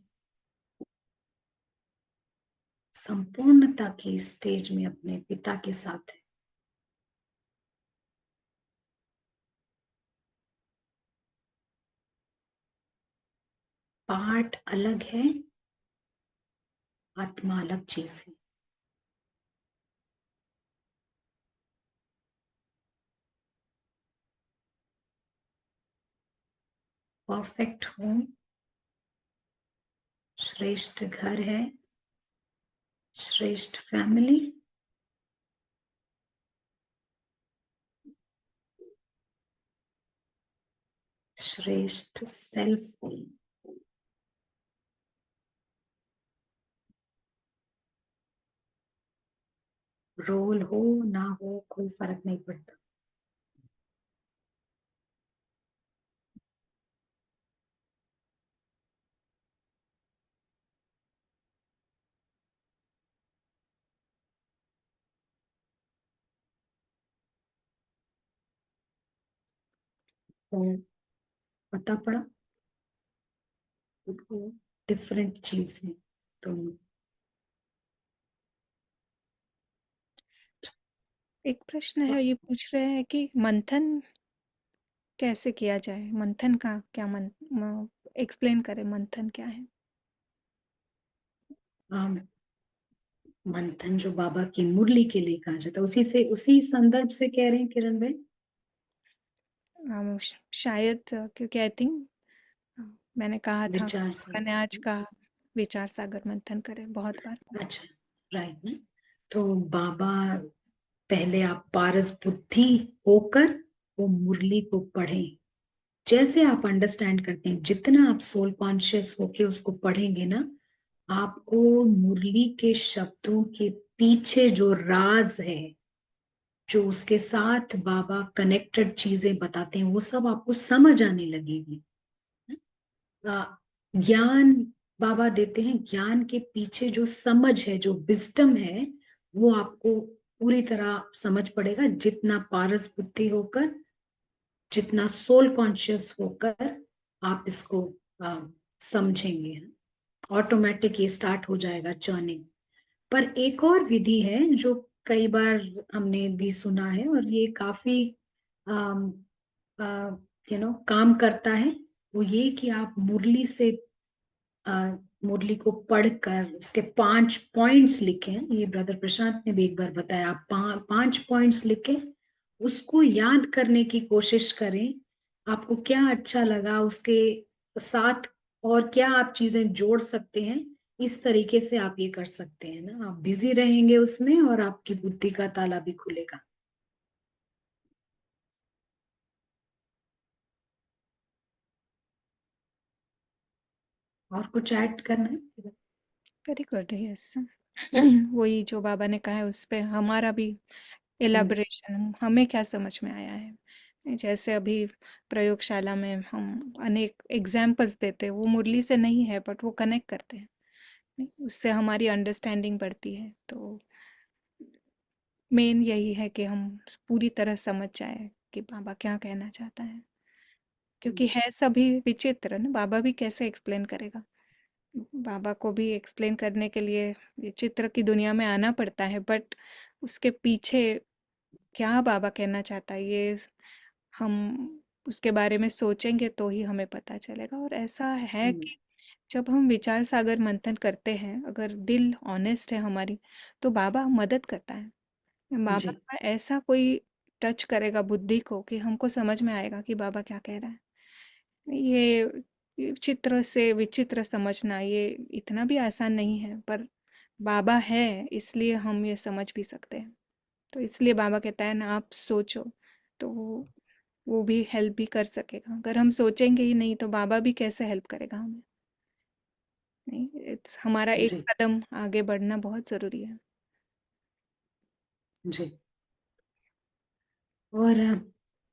[SPEAKER 2] संपूर्णता की स्टेज में अपने पिता के साथ है। पार्ट अलग है, आत्मा अलग चीज है। परफेक्ट होम श्रेष्ठ घर है, श्रेष्ठ फैमिली, श्रेष्ठ सेल्फ। रोल हो ना हो कोई फर्क नहीं पड़ता। तो पता पड़ा, डिफरेंट चीज है। तो
[SPEAKER 1] एक प्रश्न है, ये पूछ रहे हैं कि मंथन कैसे किया जाए मंथन का, क्या एक्सप्लेन करें मंथन क्या है।
[SPEAKER 2] मंथन जो बाबा की मुरली के लिए कहा जाता है, उसी से, उसी संदर्भ से कह रहे हैं किरण भाई?
[SPEAKER 1] शायद क्योंकि आई थिंक मैंने कहा था
[SPEAKER 2] विचार से।
[SPEAKER 1] मैंने आज कहा विचार सागर मंथन करें बहुत बार।
[SPEAKER 2] अच्छा, राइट ना। तो बाबा, पहले आप पारस बुद्धि होकर वो मुरली को पढ़ें। जैसे आप अंडरस्टैंड करते हैं, जितना आप सोल कॉन्शियस होके उसको पढ़ेंगे ना, आपको मुरली के शब्दों के पीछे जो राज है, जो उसके साथ बाबा कनेक्टेड चीजें बताते हैं, वो सब आपको समझ आने लगेगी। आ, ज्ञान बाबा देते हैं, ज्ञान के पीछे जो समझ है, जो विजडम है, वो आपको पूरी तरह समझ पड़ेगा, जितना पारस बुद्धि होकर, जितना सोल कॉन्शियस होकर आप इसको समझेंगे। ऑटोमेटिक ये स्टार्ट हो जाएगा चर्निंग। पर एक और विधि है जो कई बार हमने भी सुना है, और ये काफी काम करता है। वो ये कि आप मुरली से, मुरली को पढ़कर उसके 5 पॉइंट्स लिखें। ये ब्रदर प्रशांत ने भी एक बार बताया, आप 5 पॉइंट्स लिखें, उसको याद करने की कोशिश करें। आपको क्या अच्छा लगा उसके साथ, और क्या आप चीजें जोड़ सकते हैं, इस तरीके से आप ये कर सकते हैं ना। आप बिजी रहेंगे उसमें, और आपकी बुद्धि का ताला भी खुलेगा। और कुछ ऐड करना है?
[SPEAKER 1] Very good, yes. वही जो बाबा ने कहा है उस पे हमारा भी
[SPEAKER 2] हम्म,
[SPEAKER 1] एलाबोरेशन, हमें क्या समझ में आया है। जैसे अभी प्रयोगशाला में हम अनेक एग्जाम्पल्स देते हैं, वो मुरली से नहीं है बट वो कनेक्ट करते हैं, नहीं, उससे हमारी अंडरस्टैंडिंग बढ़ती है। तो मेन यही है कि हम पूरी तरह समझ जाए कि बाबा क्या कहना चाहता है, क्योंकि है सभी विचित्र ना, बाबा भी कैसे एक्सप्लेन करेगा। बाबा को भी एक्सप्लेन करने के लिए ये चित्र की दुनिया में आना पड़ता है, बट उसके पीछे क्या बाबा कहना चाहता है, ये हम उसके बारे में सोचेंगे तो ही हमें पता चलेगा। और ऐसा है
[SPEAKER 2] हम्म,
[SPEAKER 1] कि जब हम विचार सागर मंथन करते हैं, अगर दिल ऑनेस्ट है हमारी, तो बाबा मदद करता है। बाबा
[SPEAKER 2] जी,
[SPEAKER 1] का ऐसा कोई टच करेगा बुद्धि को कि हमको समझ में आएगा कि बाबा क्या कह रहा है। ये चित्र से विचित्र समझना ये इतना भी आसान नहीं है, पर बाबा है इसलिए हम ये समझ भी सकते हैं। तो इसलिए बाबा कहता है ना, आप सोचो तो वो भी हेल्प भी कर सकेगा। अगर हम सोचेंगे ही नहीं तो बाबा भी कैसे हेल्प करेगा हमें। नहीं, इट्स हमारा एक
[SPEAKER 2] जी,
[SPEAKER 1] कदम आगे बढ़ना बहुत ज़रूरी है।
[SPEAKER 2] जी। और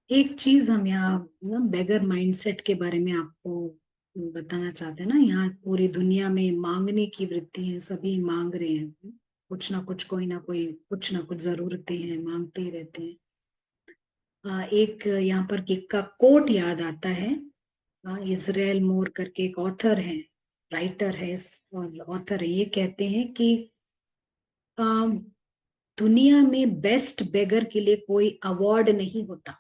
[SPEAKER 2] एक चीज हम यहाँ ना बेगर माइंडसेट के बारे में आपको बताना चाहते हैं ना। यहाँ पूरी दुनिया में मांगने की वृत्ति है, सभी मांग रहे हैं कुछ ना कुछ, कोई ना कोई कुछ ना कुछ जरूरतें हैं, मांगते ही रहते हैं। एक यहाँ पर का कोट याद आता है। इजराइल मोर करके एक ऑथर है, राइटर है, और ऑथर है, ये कहते हैं कि अ, दुनिया में बेस्ट बेगर के लिए कोई अवार्ड नहीं होता।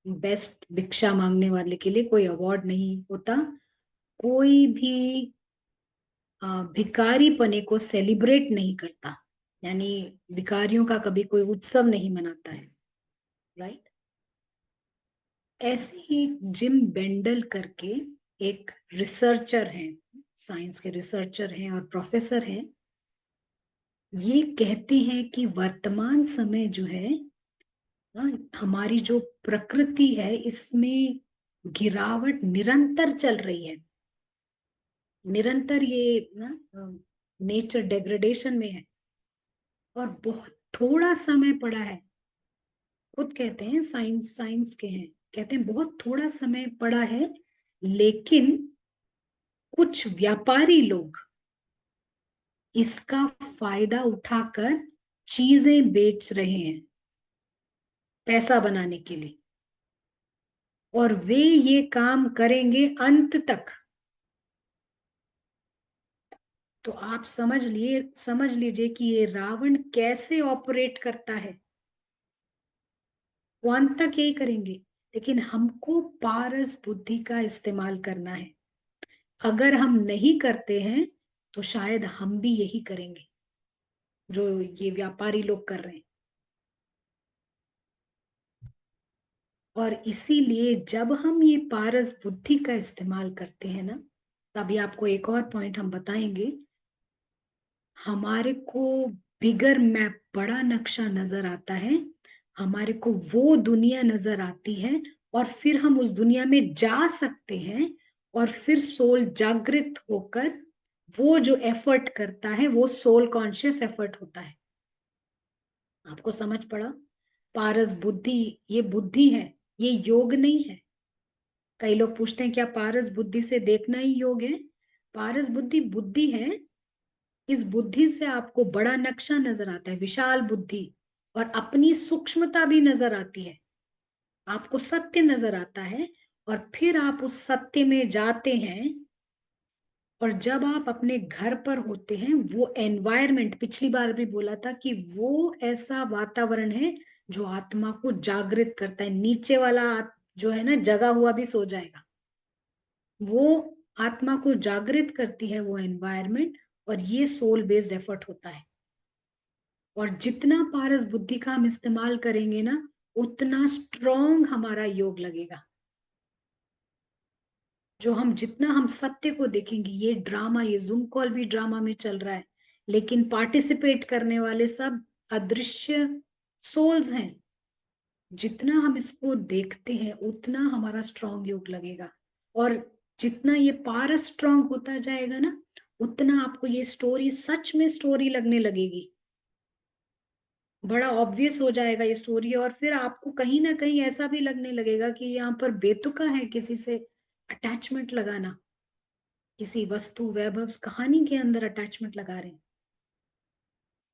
[SPEAKER 2] बेस्ट भिक्षा मांगने वाले के लिए कोई अवार्ड नहीं होता। कोई भी भिखारी पने को सेलिब्रेट नहीं करता, यानी भिखारियों का कभी कोई उत्सव नहीं मनाता है। राइट। ऐसे ही जिम बेंडल करके एक रिसर्चर हैं, साइंस के रिसर्चर हैं और प्रोफेसर हैं। ये कहते हैं कि वर्तमान समय जो है, हमारी जो प्रकृति है, इसमें गिरावट निरंतर चल रही है। निरंतर ये ना नेचर डेग्रेडेशन में है, और बहुत थोड़ा समय पड़ा है। खुद कहते हैं, साइंस साइंस के हैं, कहते हैं बहुत थोड़ा समय पड़ा है, लेकिन कुछ व्यापारी लोग इसका फायदा उठाकर चीजें बेच रहे हैं पैसा बनाने के लिए, और वे ये काम करेंगे अंत तक। तो आप समझ लीजिए कि ये रावण कैसे ऑपरेट करता है। वो अंत तक यही करेंगे। लेकिन हमको पारस बुद्धि का इस्तेमाल करना है। अगर हम नहीं करते हैं तो शायद हम भी यही करेंगे जो ये व्यापारी लोग कर रहे हैं। और इसीलिए जब हम ये पारस बुद्धि का इस्तेमाल करते हैं ना, तभी आपको एक और पॉइंट हम बताएंगे, हमारे को बिगर मैप, बड़ा नक्शा नजर आता है, हमारे को वो दुनिया नजर आती है, और फिर हम उस दुनिया में जा सकते हैं। और फिर सोल जागृत होकर वो जो एफर्ट करता है वो सोल कॉन्शियस एफर्ट होता है। आपको समझ पड़ा? पारस बुद्धि, ये बुद्धि है, ये योग नहीं है। कई लोग पूछते हैं क्या पारस बुद्धि से देखना ही योग है? पारस बुद्धि बुद्धि है। इस बुद्धि से आपको बड़ा नक्शा नजर आता है, विशाल बुद्धि, और अपनी सूक्ष्मता भी नजर आती है। आपको सत्य नजर आता है, और फिर आप उस सत्य में जाते हैं। और जब आप अपने घर पर होते हैं, वो एनवायरमेंट, पिछली बार भी बोला था कि वो ऐसा वातावरण है जो आत्मा को जागृत करता है। नीचे वाला जो है ना, जगा हुआ भी सो जाएगा। वो आत्मा को जागृत करती है वो एनवायरमेंट, और ये सोल बेस्ड एफर्ट होता है। और जितना पारस बुद्धि का हम इस्तेमाल करेंगे ना, उतना स्ट्रॉन्ग हमारा योग लगेगा। जो हम जितना हम सत्य को देखेंगे, ये ड्रामा, ये जूम कॉल भी ड्रामा में चल रहा है, लेकिन पार्टिसिपेट करने वाले सब अदृश्य सोल्स हैं। जितना हम इसको देखते हैं उतना हमारा स्ट्रॉन्ग योग लगेगा। और जितना ये पारस स्ट्रॉन्ग होता जाएगा ना, उतना आपको ये स्टोरी सच में स्टोरी लगने लगेगी। बड़ा ऑब्वियस हो जाएगा ये स्टोरी, और फिर आपको कहीं ना कहीं ऐसा भी लगने लगेगा कि यहाँ पर बेतुका है किसी से अटैचमेंट लगाना, किसी वस्तु वैभव कहानी के अंदर अटैचमेंट लगा रहे हैं।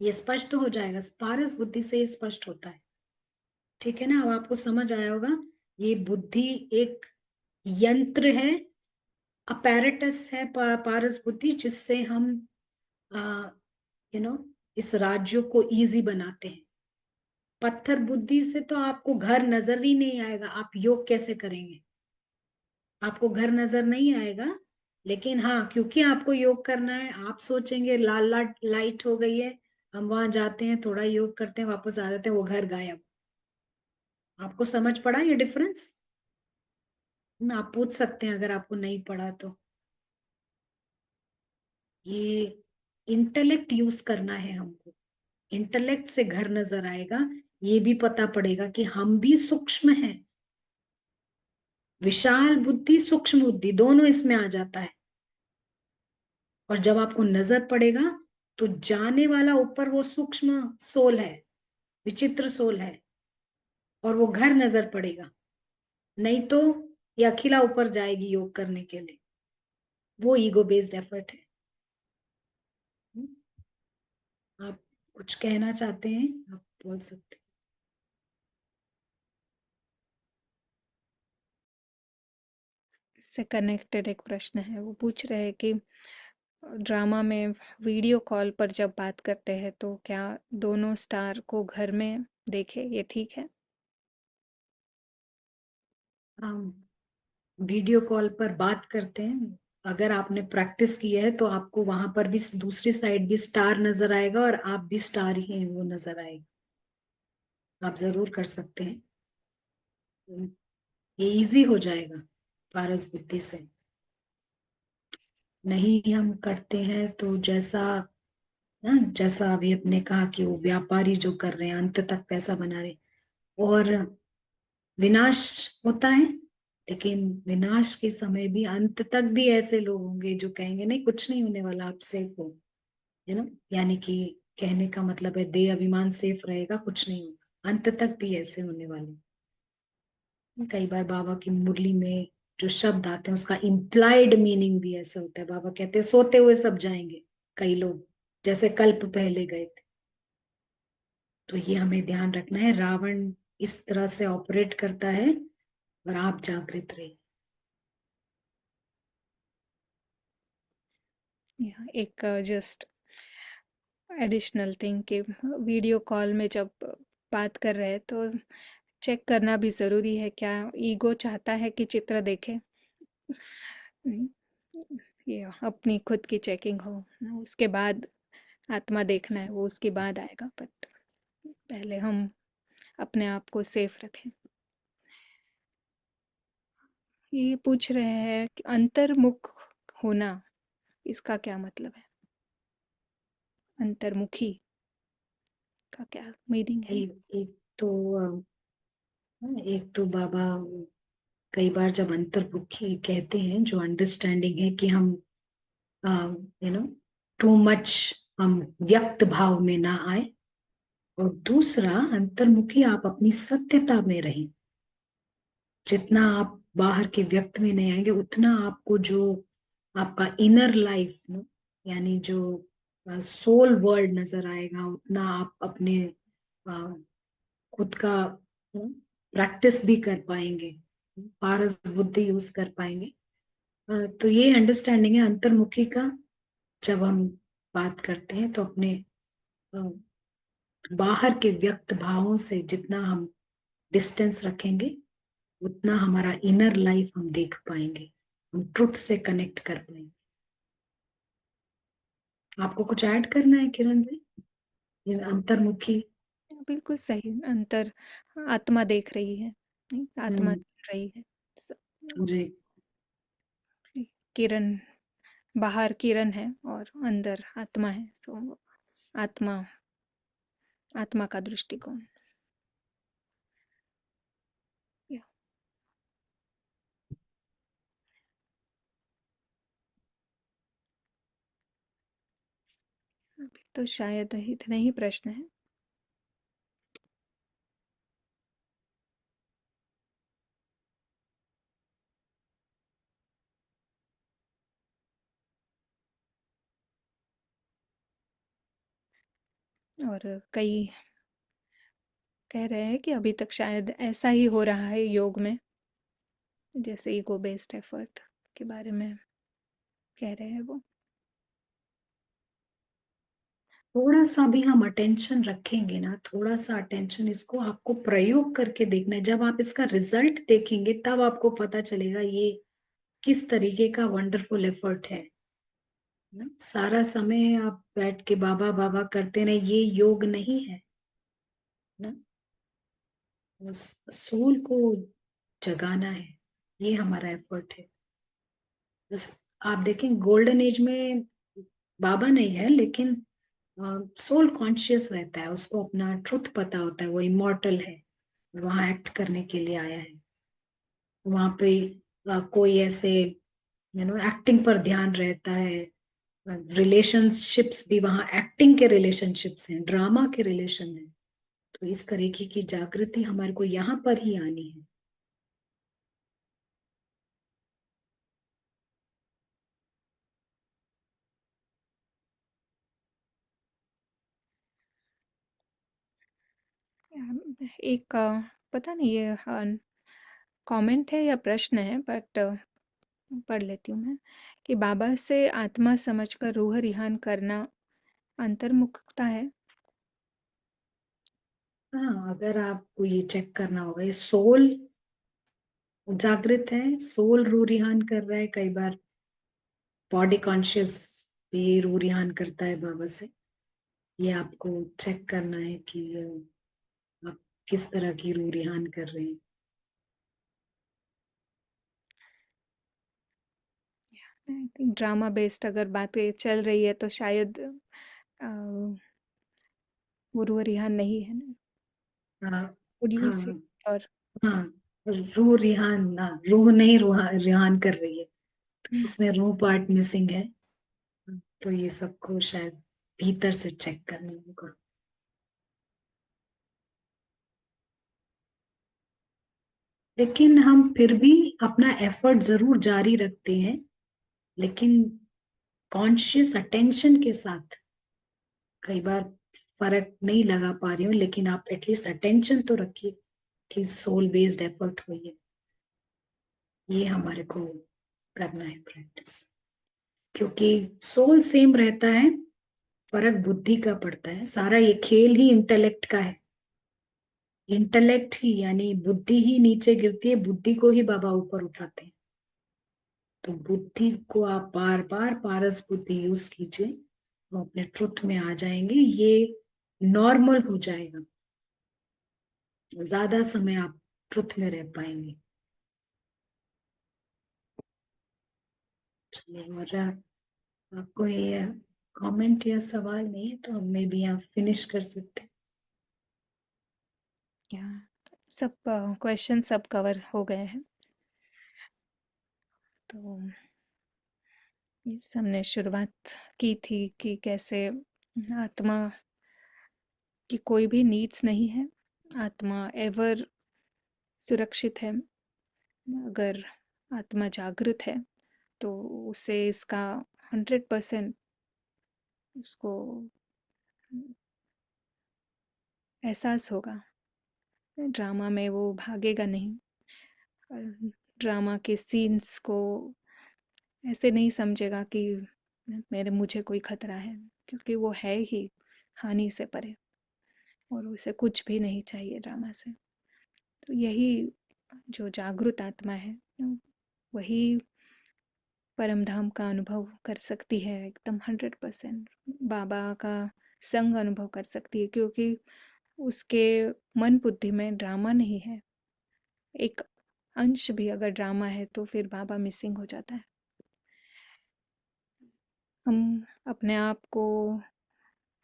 [SPEAKER 2] ये स्पष्ट हो जाएगा, पारस बुद्धि से ये स्पष्ट होता है। ठीक है ना? अब आपको समझ आया होगा। ये बुद्धि एक यंत्र है, अपैरेटस है, पारस बुद्धि, जिससे हम इस राज्यों को इजी बनाते हैं। पत्थर बुद्धि से तो आपको घर नजर ही नहीं आएगा, आप योग कैसे करेंगे? आपको घर नजर नहीं आएगा। लेकिन हाँ, क्योंकि आपको योग करना है, आप सोचेंगे लाल लाल लाइट हो गई है, हम वहां जाते हैं, थोड़ा योग करते हैं, वापस आ जाते हैं, वो घर गायब। आपको समझ पड़ा ये डिफरेंस? आप पूछ सकते हैं अगर आपको नहीं पड़ा तो। ये इंटेलेक्ट यूज करना है हमको। इंटेलेक्ट से घर नजर आएगा, ये भी पता पड़ेगा कि हम भी सूक्ष्म हैं। विशाल बुद्धि, सूक्ष्म बुद्धि, दोनों इसमें आ जाता है। और जब आपको नजर पड़ेगा तो जाने वाला ऊपर वो सूक्ष्म सोल है, विचित्र सोल है, और वो घर नजर पड़ेगा। नहीं तो ये अखिला ऊपर जाएगी योग करने के लिए, वो ईगो बेस्ड एफर्ट है। आप कुछ कहना चाहते हैं, आप बोल सकते
[SPEAKER 1] इससे कनेक्टेड एक प्रश्न है। वो पूछ रहे हैं कि ड्रामा में वीडियो कॉल पर जब बात करते हैं तो क्या दोनों स्टार को घर में देखे, ये ठीक है?
[SPEAKER 2] हैं। हम वीडियो कॉल पर बात करते हैं, अगर आपने प्रैक्टिस की है तो आपको वहां पर भी दूसरी साइड भी स्टार नजर आएगा, और आप भी स्टार ही हैं वो नजर आएगा। आप जरूर कर सकते हैं। ये इजी हो जाएगा पारस बुद्धि से। नहीं हम करते हैं तो जैसा ना, जैसा अभी अपने कहा कि वो व्यापारी जो कर रहे हैं, अंत तक पैसा बना रहे हैं, और विनाश होता है। लेकिन विनाश के समय भी अंत तक भी ऐसे लोग होंगे जो कहेंगे नहीं, कुछ नहीं होने वाला, आप सेफ हो। है ना? यानी कि कहने का मतलब है देह अभिमान सेफ रहेगा, कुछ नहीं होगा, अंत तक भी ऐसे होने वाले। कई बार बाबा की मुरली में जो शब्द आते हैं उसका इम्प्लाइड मीनिंग भी ऐसा होता है। बाबा कहते हैं सोते हुए सब जाएंगे, कई लोग जैसे कल्प पहले गए थे। तो ये हमें ध्यान रखना है, रावण इस तरह से ऑपरेट करता है, और आप जागृत रहिए।
[SPEAKER 1] यहाँ एक जस्ट एडिशनल थिंग कि वीडियो कॉल में जब बात कर रहे हैं तो चेक करना भी ज़रूरी है, क्या ईगो चाहता है कि चित्र देखे? नहीं, ये अपनी खुद की चेकिंग हो, उसके बाद आत्मा देखना है, वो उसके बाद आएगा, बट पहले हम अपने आप को सेफ रखें। ये पूछ रहे हैं कि अंतर्मुख होना, इसका क्या मतलब है? अंतर्मुखी का क्या मीनिंग है?
[SPEAKER 2] एक तो एक तो बाबा कई बार जब अंतर्मुखी कहते हैं, जो अंडरस्टैंडिंग है कि हम यू नो टू मच हम व्यक्त भाव में ना आए, और दूसरा अंतर्मुखी आप अपनी सत्यता में रहें। जितना आप बाहर के व्यक्त में नहीं आएंगे, उतना आपको जो आपका इनर लाइफ यानी जो सोल वर्ल्ड नजर आएगा, उतना आप अपने अ, खुद का प्रैक्टिस भी कर पाएंगे, पारस बुद्धि यूज कर पाएंगे। तो ये अंडरस्टैंडिंग है अंतर्मुखी का। जब हम बात करते हैं तो अपने अ, बाहर के व्यक्त भावों से जितना हम डिस्टेंस रखेंगे, उतना हमारा इनर लाइफ हम देख पाएंगे, हम ट्रुथ से कनेक्ट कर पाएंगे। आपको कुछ ऐड करना है किरण भाई, ये अंतर्मुखी?
[SPEAKER 1] बिल्कुल सही, अंतर आत्मा देख रही है, नहीं, आत्मा
[SPEAKER 2] हम्म।
[SPEAKER 1] सुन रही है। स-
[SPEAKER 2] जी।
[SPEAKER 1] किरण, बाहर किरण है और अंदर आत्मा है, सो आत्मा, आत्मा का दृष्टिकोण। या, अभी तो शायद इतने ही प्रश्न हैं। और कई कह रहे हैं कि अभी तक शायद ऐसा ही हो रहा है योग में, जैसे ईगो बेस्ड एफर्ट के बारे में कह रहे हैं वो।
[SPEAKER 2] थोड़ा सा भी हम अटेंशन रखेंगे ना, थोड़ा सा अटेंशन, इसको आपको प्रयोग करके देखना है। जब आप इसका रिजल्ट देखेंगे तब आपको पता चलेगा ये किस तरीके का वंडरफुल एफर्ट है ना। सारा समय आप बैठ के बाबा बाबा करते रहे, ये योग नहीं है ना। उस सोल को जगाना है, ये हमारा एफर्ट है। बस आप देखें गोल्डन एज में बाबा नहीं है, लेकिन सोल कॉन्शियस रहता है, उसको अपना ट्रुथ पता होता है, वो इमॉर्टल है, वहां एक्ट करने के लिए आया है। वहां पे कोई ऐसे एक्टिंग पर ध्यान रहता है। रिलेशनशिप्स भी वहां एक्टिंग के रिलेशनशिप्स हैं, ड्रामा के रिलेशन है। तो इस तरीके की जागृति हमारे को यहाँ पर ही आनी है।
[SPEAKER 1] एक पता नहीं ये कमेंट है या प्रश्न है, बट पढ़ लेती हूँ मैं, कि बाबा से आत्मा समझकर रूह रिहान करना अंतर्मुखता है।
[SPEAKER 2] हाँ, अगर आपको ये चेक करना होगा, ये सोल जागृत है, सोल रूरिहान कर रहा है। कई बार बॉडी कॉन्शियस भी रूरिहान करता है बाबा से। ये आपको चेक करना है कि आप किस तरह की रूरिहान कर रहे हैं।
[SPEAKER 1] आई थिंक ड्रामा बेस्ड अगर बातें चल रही है तो शायद वो रूह रिहान नहीं है ना,
[SPEAKER 2] हाँ।
[SPEAKER 1] थोड़ी सी।
[SPEAKER 2] हाँ।
[SPEAKER 1] और
[SPEAKER 2] हाँ, रूह रिहान ना, रूह नहीं रिहान कर रही है, उसमें रूह पार्ट मिसिंग है। तो ये सबको शायद भीतर से चेक करना होगा। लेकिन हम फिर भी अपना एफर्ट जरूर जारी रखते हैं, लेकिन कॉन्शियस अटेंशन के साथ। कई बार फर्क नहीं लगा पा रही हूँ, लेकिन आप एटलीस्ट अटेंशन तो रखिए कि सोल बेस्ड एफर्ट हुई है। ये हमारे को करना है प्रैक्टिस, क्योंकि सोल सेम रहता है, फर्क बुद्धि का पड़ता है। सारा ये खेल ही इंटेलेक्ट का है। इंटेलेक्ट ही यानी बुद्धि ही नीचे गिरती है, बुद्धि को ही बाबा ऊपर उठाते हैं। तो बुद्धि को आप बार बार पारस बुद्धि यूज कीजिए, तो अपने ट्रुथ में आ जाएंगे, ये नॉर्मल हो जाएगा, ज्यादा समय आप ट्रुथ में रह पाएंगे। चलिए, और आपको ये कमेंट या सवाल नहीं है तो हम मे भी यहाँ फिनिश कर सकते हैं।
[SPEAKER 1] या सब क्वेश्चन सब कवर हो गए हैं। तो ये हमने शुरुआत की थी कि कैसे आत्मा की कोई भी नीड्स नहीं है, आत्मा एवर सुरक्षित है। अगर आत्मा जागृत है तो उसे इसका 100% उसको एहसास होगा। ड्रामा में वो भागेगा नहीं, ड्रामा के सीन्स को ऐसे नहीं समझेगा कि मेरे मुझे कोई खतरा है, क्योंकि वो है ही हानि से परे और उसे कुछ भी नहीं चाहिए ड्रामा से। तो यही जो जागृत आत्मा है वही परम धाम का अनुभव कर सकती है, एकदम 100% बाबा का संग अनुभव कर सकती है, क्योंकि उसके मन बुद्धि में ड्रामा नहीं है। एक अंश भी अगर ड्रामा है तो फिर बाबा मिसिंग हो जाता है। हम अपने आप को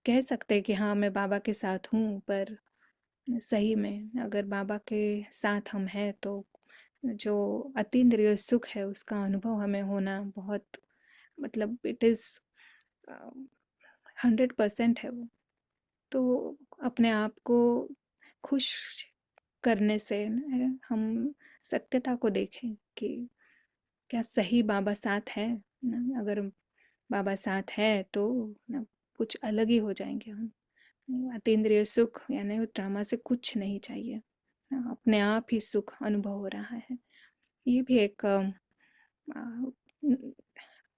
[SPEAKER 1] कह सकते हैं कि हाँ मैं बाबा के साथ हूँ, पर सही में अगर बाबा के साथ हम हैं तो जो अतीन्द्रिय सुख है उसका अनुभव हमें होना बहुत, मतलब इट इज़ 100% है वो। तो अपने आप को खुश करने से न, हम सत्यता को देखें कि क्या सही बाबा साथ है ना। अगर बाबा साथ है तो ना कुछ अलग ही हो जाएंगे हम। अतीन्द्रिय सुख यानी ड्रामा से कुछ नहीं चाहिए, अपने आप ही सुख अनुभव हो रहा है। ये भी एक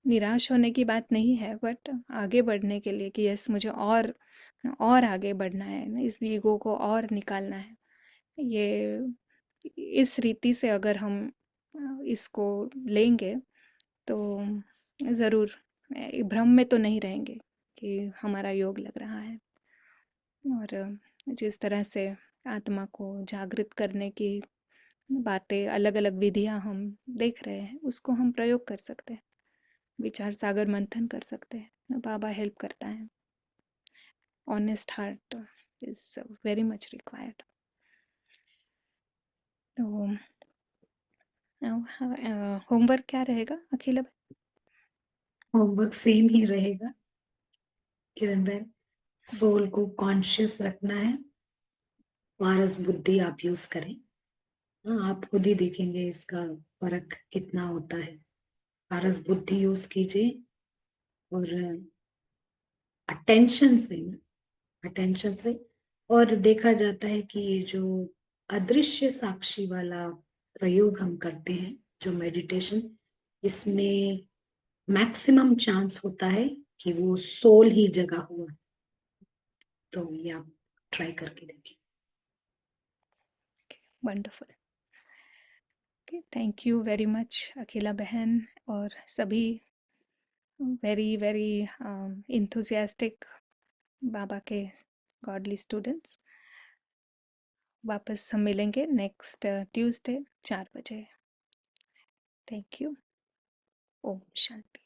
[SPEAKER 1] निराश होने की बात नहीं है, बट आगे बढ़ने के लिए कि यस मुझे और आगे बढ़ना है, इस ईगो को और निकालना है। ये इस रीति से अगर हम इसको लेंगे तो ज़रूर भ्रम में तो नहीं रहेंगे कि हमारा योग लग रहा है। और जिस तरह से आत्मा को जागृत करने की बातें, अलग अलग विधियां हम देख रहे हैं, उसको हम प्रयोग कर सकते हैं, विचार सागर मंथन कर सकते हैं। बाबा हेल्प करता है। Honest heart is very much required. तो होमवर्क क्या रहेगा अखिला भाई?
[SPEAKER 2] होमवर्क सेम ही रहेगा किरण बहन, सोल को कॉन्शियस रखना है, पारस बुद्धि आप यूज करें। हाँ, आप खुद ही देखेंगे इसका फर्क कितना होता है। पारस बुद्धि यूज कीजिए और अटेंशन से, अटेंशन से। और देखा जाता है कि ये जो अदृश्य साक्षी वाला प्रयोग हम करते हैं, जो मेडिटेशन, इसमें मैक्सिमम चांस होता है कि वो सोल ही जगा हुआ है। तो ये आप ट्राई करके देखिए।
[SPEAKER 1] Wonderful. Okay, thank you very much Akhila बहन और सभी वेरी वेरी इंथुजियास्टिक बाबा के गॉडली स्टूडेंट्स। वापस हम मिलेंगे नेक्स्ट ट्यूसडे 4 बजे। Thank you. ओम शांति।